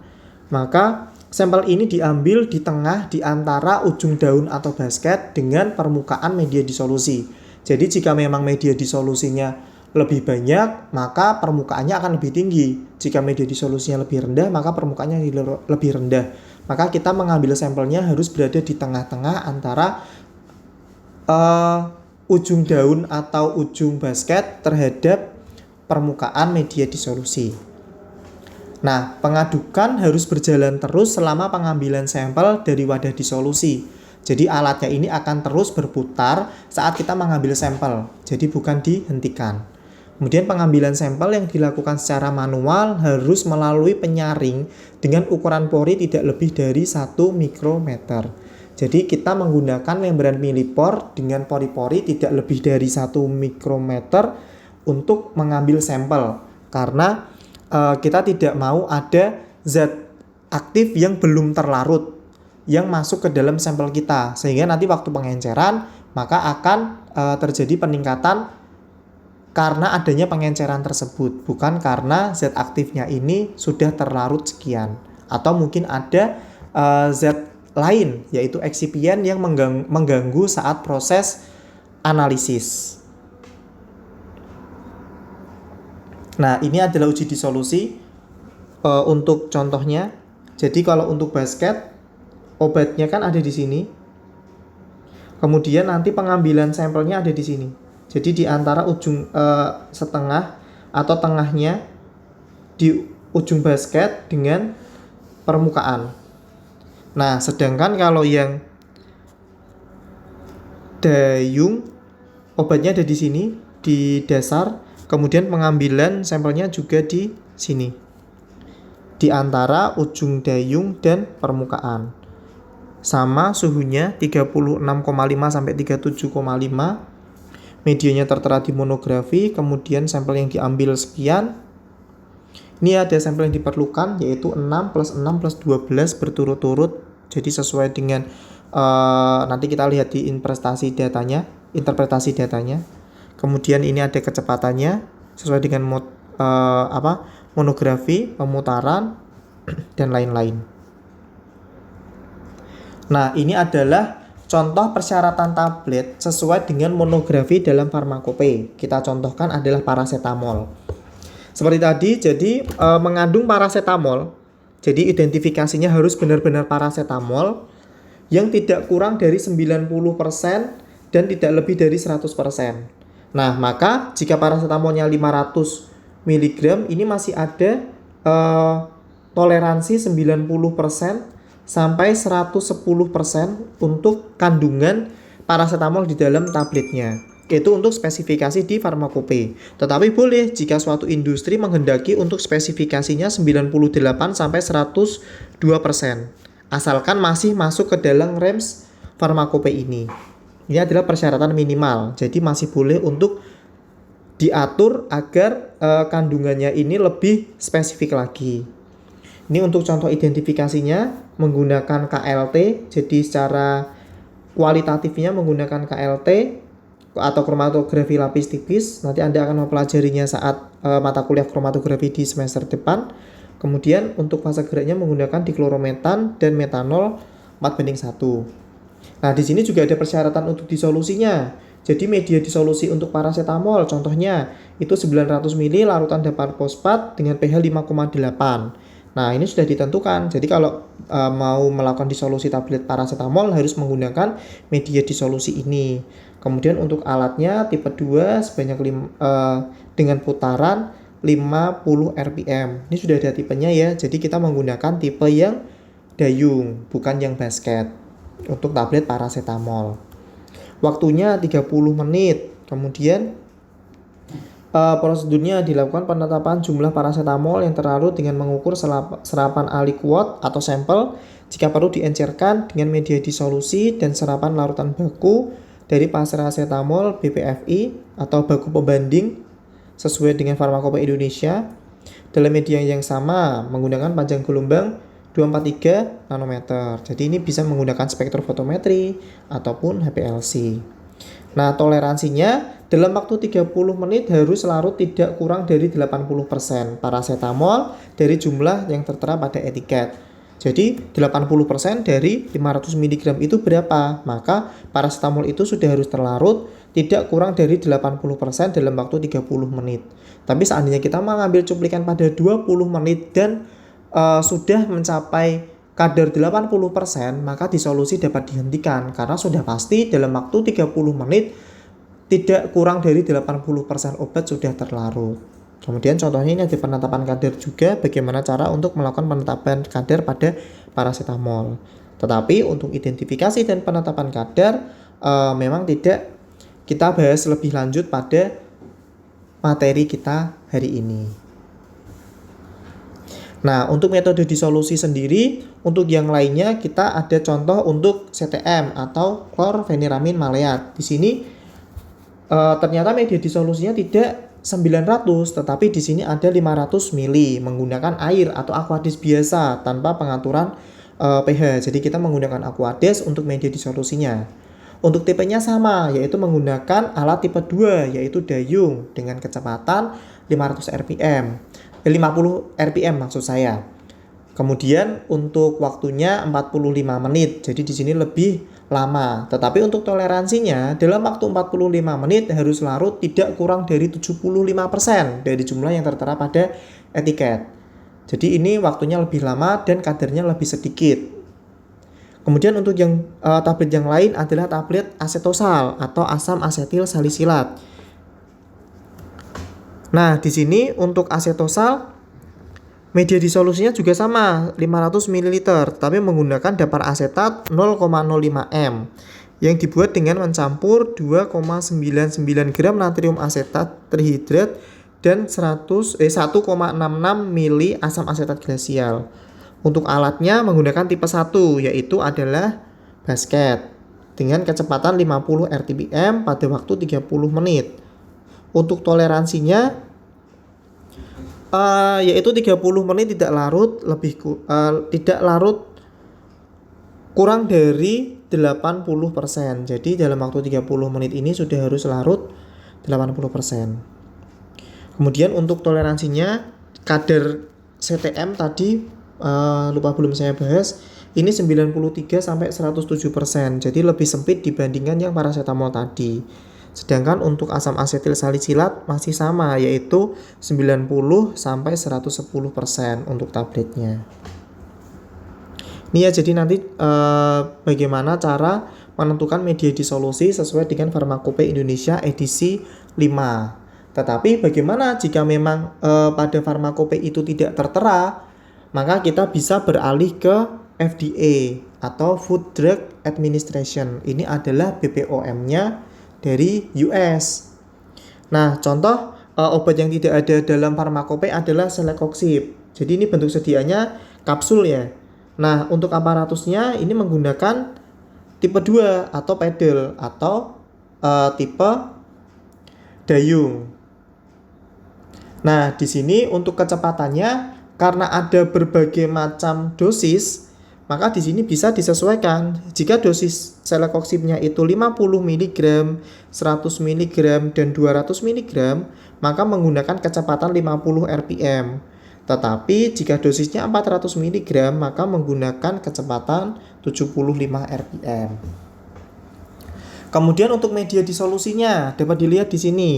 S1: maka sampel ini diambil di tengah di antara ujung daun atau basket dengan permukaan media disolusi. Jadi jika memang media disolusinya lebih banyak, maka permukaannya akan lebih tinggi. Jika media disolusinya lebih rendah, maka permukaannya lebih rendah. Maka kita mengambil sampelnya harus berada di tengah-tengah antara ujung daun atau ujung basket terhadap permukaan media disolusi. Nah, pengadukan harus berjalan terus selama pengambilan sampel dari wadah disolusi. Jadi alatnya ini akan terus berputar saat kita mengambil sampel. Jadi bukan dihentikan. Kemudian pengambilan sampel yang dilakukan secara manual harus melalui penyaring dengan ukuran pori tidak lebih dari 1 mikrometer. Jadi kita menggunakan membran milipor dengan pori-pori tidak lebih dari 1 mikrometer untuk mengambil sampel. Karena kita tidak mau ada zat aktif yang belum terlarut yang masuk ke dalam sampel kita. Sehingga nanti waktu pengenceran maka akan terjadi peningkatan karena adanya pengenceran tersebut, bukan karena zat aktifnya ini sudah terlarut sekian. Atau mungkin ada zat lain, yaitu eksipien yang mengganggu saat proses analisis. Nah, ini adalah uji disolusi untuk contohnya. Jadi kalau untuk basket, obatnya kan ada di sini. Kemudian nanti pengambilan sampelnya ada di sini. Jadi di antara ujung setengah atau tengahnya di ujung basket dengan permukaan. Nah, sedangkan kalau yang dayung, obatnya ada di sini, di dasar. Kemudian pengambilan sampelnya juga di sini, di antara ujung dayung dan permukaan. Sama suhunya 36,5 sampai 37,5. Medianya tertera di monografi, kemudian sampel yang diambil sekian. Ini ada sampel yang diperlukan, yaitu 6 plus 6 plus 12 berturut-turut. Jadi sesuai dengan nanti kita lihat di interpretasi datanya. Kemudian ini ada kecepatannya sesuai dengan monografi, pemutaran, dan lain-lain. Nah, ini adalah contoh persyaratan tablet sesuai dengan monografi dalam farmakope. Kita contohkan adalah paracetamol. Seperti tadi, jadi mengandung paracetamol. Jadi identifikasinya harus benar-benar paracetamol yang tidak kurang dari 90% dan tidak lebih dari 100%. Nah, maka jika paracetamolnya 500 mg, ini masih ada toleransi 90% sampai 110% untuk kandungan paracetamol di dalam tabletnya. Itu untuk spesifikasi di farmakope. Tetapi boleh jika suatu industri menghendaki untuk spesifikasinya 98 sampai 102%. Asalkan masih masuk ke dalam range farmakope ini. Ini adalah persyaratan minimal. Jadi masih boleh untuk diatur agar kandungannya ini lebih spesifik lagi. Ini untuk contoh identifikasinya menggunakan KLT. Jadi secara kualitatifnya menggunakan KLT atau kromatografi lapis tipis. Nanti Anda akan mempelajarinya saat mata kuliah kromatografi di semester depan. Kemudian untuk fase geraknya menggunakan diklorometan dan metanol 4:1. Nah, di sini juga ada persyaratan untuk disolusinya. Jadi media disolusi untuk paracetamol contohnya itu 900 ml larutan dapat fosfat dengan pH 5,8. Nah, ini sudah ditentukan. Jadi kalau mau melakukan disolusi tablet paracetamol harus menggunakan media disolusi ini. Kemudian untuk alatnya tipe 2 sebanyak dengan putaran 50 rpm. Ini sudah ada tipenya ya. Jadi kita menggunakan tipe yang dayung, bukan yang basket untuk tablet paracetamol. Waktunya 30 menit. Kemudian prosedurnya dilakukan penetapan jumlah paracetamol yang terlarut dengan mengukur serapan aliquot atau sampel. Jika perlu diencerkan dengan media disolusi dan serapan larutan baku dari paracetamol BPFI atau baku pembanding sesuai dengan Farmakope Indonesia dalam media yang sama menggunakan panjang gelombang 243 nanometer. Jadi ini bisa menggunakan spektrofotometri ataupun HPLC. Nah, toleransinya dalam waktu 30 menit harus larut tidak kurang dari 80% paracetamol dari jumlah yang tertera pada etiket. Jadi 80% dari 500 mg itu berapa? Maka paracetamol itu sudah harus terlarut tidak kurang dari 80% dalam waktu 30 menit. Tapi seandainya kita mengambil cuplikan pada 20 menit dan sudah mencapai kadar 80%, maka disolusi dapat dihentikan karena sudah pasti dalam waktu 30 menit tidak kurang dari 80% obat sudah terlarut. Kemudian contohnya ini ada penetapan kadar juga, bagaimana cara untuk melakukan penetapan kadar pada paracetamol. Tetapi untuk identifikasi dan penetapan kadar memang tidak kita bahas lebih lanjut pada materi kita hari ini. Nah, untuk metode disolusi sendiri, untuk yang lainnya kita ada contoh untuk CTM atau chlorpheniramine maleat. Di sini ternyata media disolusinya tidak 900, tetapi di sini ada 500 mili menggunakan air atau aqueous biasa tanpa pengaturan pH. Jadi kita menggunakan aqueous untuk media disolusinya. Untuk tipenya sama, yaitu menggunakan alat tipe 2, yaitu dayung dengan kecepatan 500 rpm. 50 rpm maksud saya. Kemudian untuk waktunya 45 menit. Jadi di sini lebih lama. Tetapi untuk toleransinya dalam waktu 45 menit harus larut tidak kurang dari 75% dari jumlah yang tertera pada etiket. Jadi ini waktunya lebih lama dan kadarnya lebih sedikit. Kemudian untuk yang tablet yang lain adalah tablet asetosal atau asam asetil salisilat. Nah, di sini untuk asetosal media disolusinya juga sama, 500 ml, tapi menggunakan dapar asetat 0,05 m yang dibuat dengan mencampur 2,99 gram natrium asetat terhidrat dan 1,66 mili asam asetat glasial. Untuk alatnya menggunakan tipe 1, yaitu adalah basket dengan kecepatan 50 rtpm pada waktu 30 menit. Untuk toleransinya yaitu 30 menit tidak larut kurang dari 80%. Jadi dalam waktu 30 menit ini sudah harus larut 80%. Kemudian untuk toleransinya kadar CTM tadi lupa belum saya bahas, ini 93 sampai 107%. Jadi lebih sempit dibandingkan yang paracetamol tadi. Sedangkan untuk asam asetil salisilat masih sama, yaitu 90 sampai 110% untuk tabletnya. Ini ya, jadi nanti bagaimana cara menentukan media disolusi sesuai dengan Farmakope Indonesia edisi 5. Tetapi bagaimana jika memang pada Farmakope itu tidak tertera, maka kita bisa beralih ke FDA atau Food Drug Administration. Ini adalah BPOM-nya dari US. Nah, contoh obat yang tidak ada dalam Farmakope adalah Celecoxib. Jadi ini bentuk sedianya kapsul ya. Nah, untuk aparatusnya ini menggunakan tipe 2 atau pedal atau tipe dayung. Nah, di sini untuk kecepatannya karena ada berbagai macam dosis, maka di sini bisa disesuaikan. Jika dosis Celecoxibnya itu 50 mg, 100 mg, dan 200 mg, maka menggunakan kecepatan 50 rpm. Tetapi jika dosisnya 400 mg, maka menggunakan kecepatan 75 rpm. Kemudian untuk media disolusinya dapat dilihat di sini.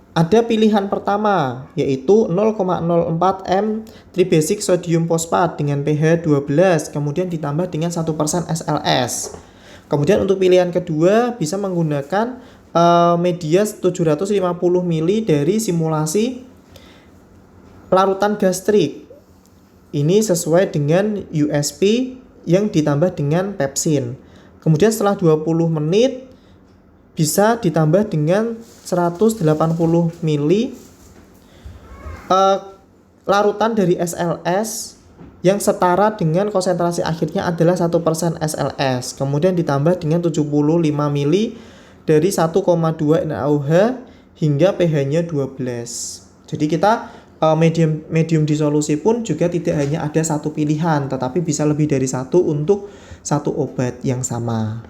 S1: Ada pilihan pertama, yaitu 0,04 m tribasic sodium fosfat dengan pH 12, kemudian ditambah dengan 1% SLS. Kemudian untuk pilihan kedua bisa menggunakan media 750 ml dari simulasi larutan gastrik. Ini sesuai dengan USP yang ditambah dengan pepsin. Kemudian setelah 20 menit bisa ditambah dengan 180 ml larutan dari SLS yang setara dengan konsentrasi akhirnya adalah 1% SLS. Kemudian ditambah dengan 75 ml dari 1,2 NaOH hingga pH-nya 12. Jadi kita medium disolusi pun juga tidak hanya ada satu pilihan, tetapi bisa lebih dari satu untuk satu obat yang sama.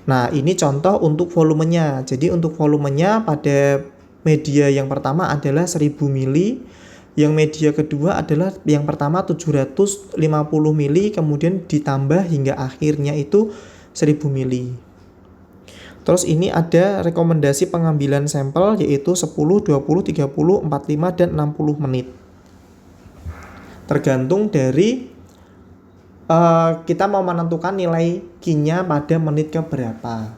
S1: Nah, ini contoh untuk volumenya. Jadi untuk volumenya pada media yang pertama adalah 1000 mili, yang media kedua adalah yang pertama 750 mili, kemudian ditambah hingga akhirnya itu 1000 mili. Terus ini ada rekomendasi pengambilan sampel yaitu 10, 20, 30, 45, dan 60 menit. Tergantung dari kita mau menentukan nilai Q-nya pada menit ke berapa.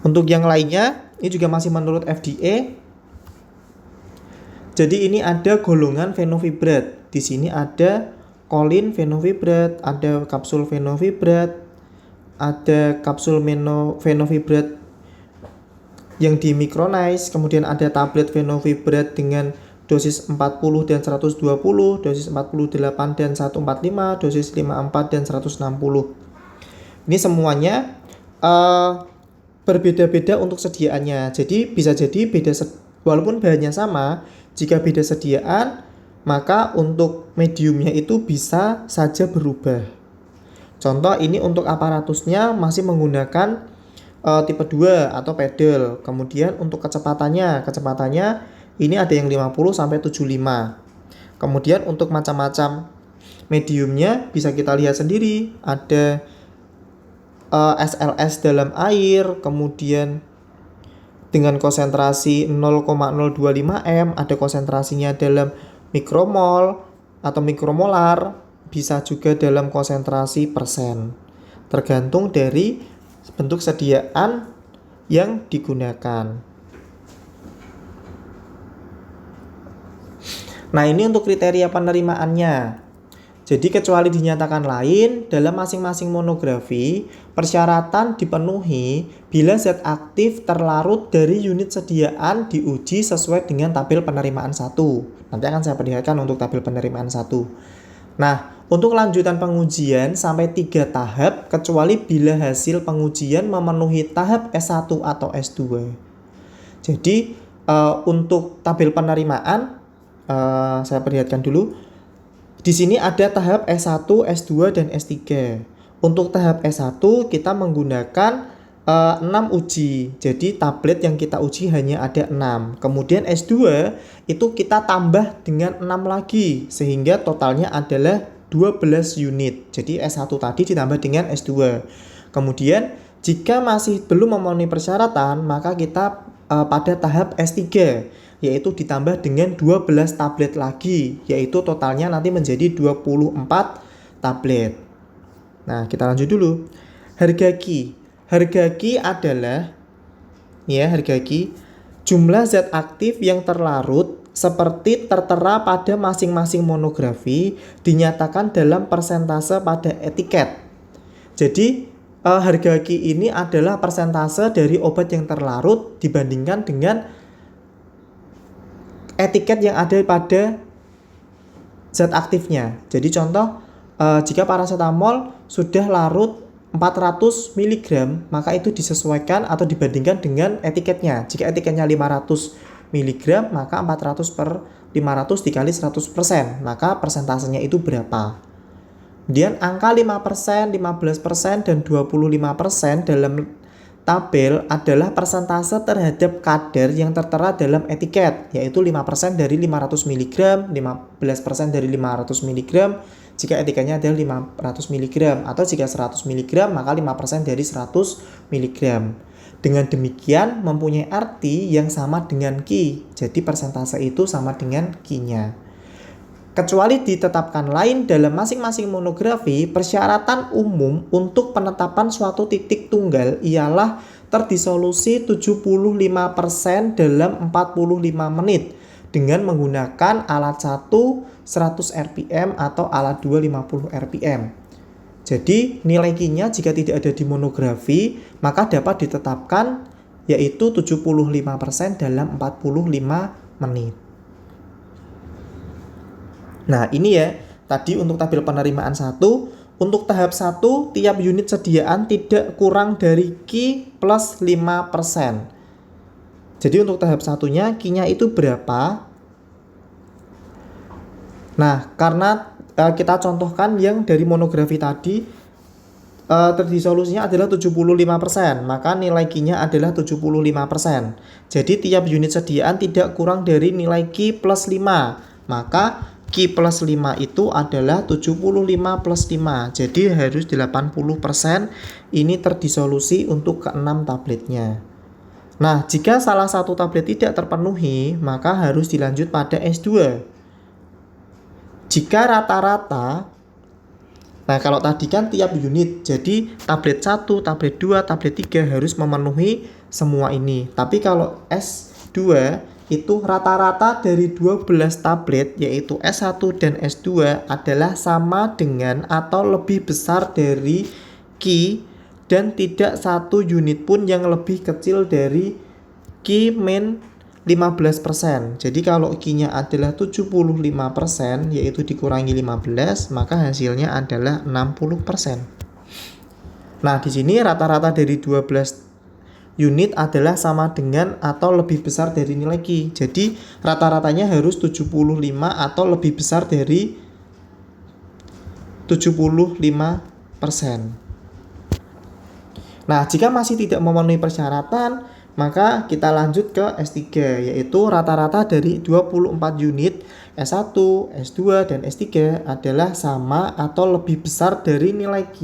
S1: Untuk yang lainnya, ini juga masih menurut FDA. Jadi ini ada golongan fenofibrat. Di sini ada kolin fenofibrat, ada kapsul fenofibrat, ada kapsul fenofibrat yang di micronize, kemudian ada tablet fenofibrat dengan dosis 40 dan 120, dosis 48 dan 145, dosis 54 dan 160. Ini semuanya berbeda-beda untuk sediaannya. Jadi bisa jadi beda walaupun bahannya sama, jika beda sediaan, maka untuk mediumnya itu bisa saja berubah. Contoh ini untuk aparatusnya masih menggunakan tipe 2 atau pedal. Kemudian untuk kecepatannya ini ada yang 50 sampai 75. Kemudian untuk macam-macam mediumnya bisa kita lihat sendiri. Ada SLS dalam air, kemudian dengan konsentrasi 0,025 m, ada konsentrasinya dalam mikromol atau mikromolar, bisa juga dalam konsentrasi persen. Tergantung dari bentuk sediaan yang digunakan. Nah, ini untuk kriteria penerimaannya. Jadi kecuali dinyatakan lain, dalam masing-masing monografi, persyaratan dipenuhi bila zat aktif terlarut dari unit sediaan diuji sesuai dengan tabel penerimaan 1. Nanti akan saya perlihatkan untuk tabel penerimaan 1. Nah, untuk lanjutan pengujian sampai 3 tahap, kecuali bila hasil pengujian memenuhi tahap S1 atau S2. Jadi, untuk tabel penerimaan, saya perlihatkan dulu. Di sini ada tahap S1, S2, dan S3. Untuk tahap S1 kita menggunakan 6 uji. Jadi tablet yang kita uji hanya ada 6. Kemudian S2 itu kita tambah dengan 6 lagi sehingga totalnya adalah 12 unit. Jadi S1 tadi ditambah dengan S2. Kemudian jika masih belum memenuhi persyaratan, maka kita pada tahap S3, yaitu ditambah dengan 12 tablet lagi, yaitu totalnya nanti menjadi 24 tablet. Nah, kita lanjut dulu. Harga Q. Harga Q adalah harga Q jumlah zat aktif yang terlarut seperti tertera pada masing-masing monografi dinyatakan dalam persentase pada etiket. Jadi harga Q ini adalah persentase dari obat yang terlarut dibandingkan dengan etiket yang ada pada zat aktifnya. Jadi contoh, jika paracetamol sudah larut 400 mg, maka itu disesuaikan atau dibandingkan dengan etiketnya. Jika etiketnya 500 mg, maka 400 per 500 dikali 100%, maka persentasenya itu berapa. Kemudian angka 5%, 15%, dan 25% dalam tabel adalah persentase terhadap kadar yang tertera dalam etiket, yaitu 5% dari 500 mg, 15% dari 500 mg, jika etiketnya adalah 500 mg, atau jika 100 mg, maka 5% dari 100 mg. Dengan demikian mempunyai arti yang sama dengan Q, jadi persentase itu sama dengan Q-nya. Kecuali ditetapkan lain dalam masing-masing monografi, persyaratan umum untuk penetapan suatu titik tunggal ialah terdisolusi 75% dalam 45 menit dengan menggunakan alat 1 100 rpm atau alat 2 50 rpm. Jadi nilai Q-nya jika tidak ada di monografi, maka dapat ditetapkan yaitu 75% dalam 45 menit. Nah, ini ya, tadi untuk tabel penerimaan 1, untuk tahap 1, tiap unit sediaan tidak kurang dari Q plus 5%. Jadi untuk tahap satunya Q-nya itu berapa? Nah, karena kita contohkan yang dari monografi tadi, terdisolusinya adalah 75%, maka nilai Q-nya adalah 75%. Jadi tiap unit sediaan tidak kurang dari nilai Q plus 5. Maka Q plus 5 itu adalah 75 plus 5. Jadi harus 80% ini terdisolusi untuk ke-6 tabletnya. Nah, jika salah satu tablet tidak terpenuhi, maka harus dilanjut pada S2. Jika rata-rata, nah kalau tadi kan tiap unit, jadi tablet 1, tablet 2, tablet 3 harus memenuhi semua ini. Tapi kalau S2 itu rata-rata dari 12 tablet, yaitu S1 dan S2 adalah sama dengan atau lebih besar dari Q, dan tidak satu unit pun yang lebih kecil dari Q min 15%. Jadi kalau Q-nya adalah 75%, yaitu dikurangi 15, maka hasilnya adalah 60%. Nah, di sini rata-rata dari 12 unit adalah sama dengan atau lebih besar dari nilai Q. Jadi rata-ratanya harus 75 atau lebih besar dari 75%. Nah, jika masih tidak memenuhi persyaratan, maka kita lanjut ke S3, yaitu rata-rata dari 24 unit S1, S2, dan S3 adalah sama atau lebih besar dari nilai Q,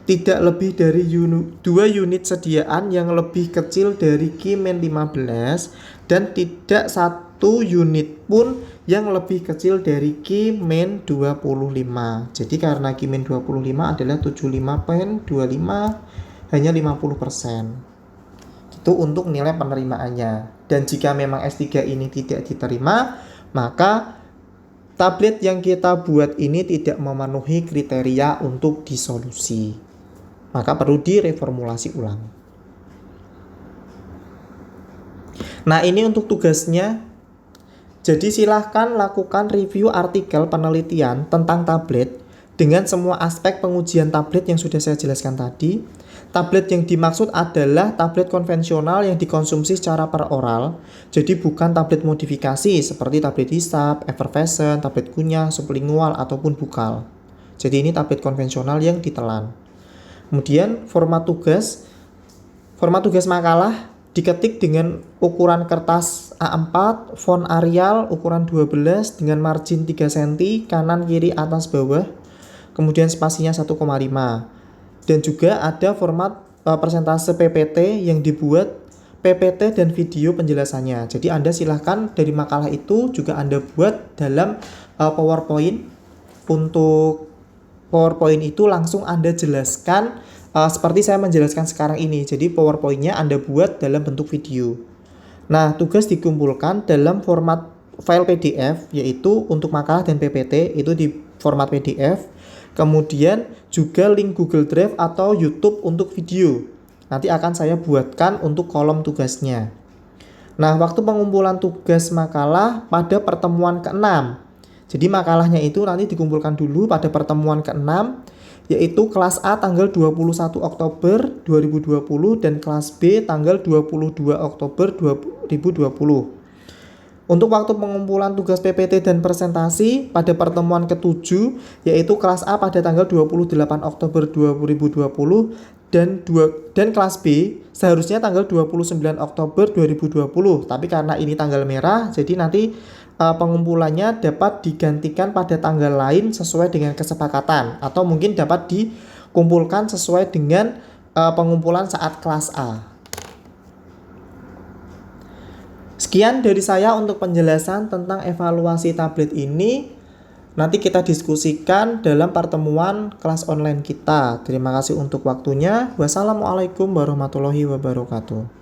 S1: tidak lebih dari 2 unit sediaan yang lebih kecil dari Q min 15, dan tidak satu unit pun yang lebih kecil dari Q min 25. Jadi karena Q min 25 adalah 75,25, hanya 50%. Itu untuk nilai penerimaannya. Dan jika memang S3 ini tidak diterima, maka tablet yang kita buat ini tidak memenuhi kriteria untuk disolusi. Maka perlu direformulasi ulang. Nah, ini untuk tugasnya. Jadi silahkan lakukan review artikel penelitian tentang tablet dengan semua aspek pengujian tablet yang sudah saya jelaskan tadi. Tablet yang dimaksud adalah tablet konvensional yang dikonsumsi secara peroral. Jadi bukan tablet modifikasi seperti tablet hisap, effervescent, tablet kunyah, sublingual, ataupun bukal. Jadi ini tablet konvensional yang ditelan. Kemudian format tugas makalah diketik dengan ukuran kertas A4, font Arial ukuran 12 dengan margin 3 cm, kanan kiri atas bawah. Kemudian spasinya 1,5. Dan juga ada format persentase PPT yang dibuat PPT dan video penjelasannya. Jadi Anda silahkan dari makalah itu juga Anda buat dalam PowerPoint. Untuk PowerPoint itu langsung Anda jelaskan seperti saya menjelaskan sekarang ini. Jadi PowerPoint-nya Anda buat dalam bentuk video. Nah, tugas dikumpulkan dalam format file PDF, yaitu untuk makalah dan PPT itu di format PDF. Kemudian juga link Google Drive atau YouTube untuk video. Nanti akan saya buatkan untuk kolom tugasnya. Nah, waktu pengumpulan tugas makalah pada pertemuan ke-6. Jadi makalahnya itu nanti dikumpulkan dulu pada pertemuan ke-6, yaitu kelas A tanggal 21 Oktober 2020 dan kelas B tanggal 22 Oktober 2020. Untuk waktu pengumpulan tugas PPT dan presentasi pada pertemuan ke-7, yaitu kelas A pada tanggal 28 Oktober 2020 dan kelas B seharusnya tanggal 29 Oktober 2020. Tapi karena ini tanggal merah, jadi nanti pengumpulannya dapat digantikan pada tanggal lain sesuai dengan kesepakatan, atau mungkin dapat dikumpulkan sesuai dengan pengumpulan saat kelas A. Sekian dari saya untuk penjelasan tentang evaluasi tablet ini. Nanti kita diskusikan dalam pertemuan kelas online kita. Terima kasih untuk waktunya. Wassalamualaikum warahmatullahi wabarakatuh.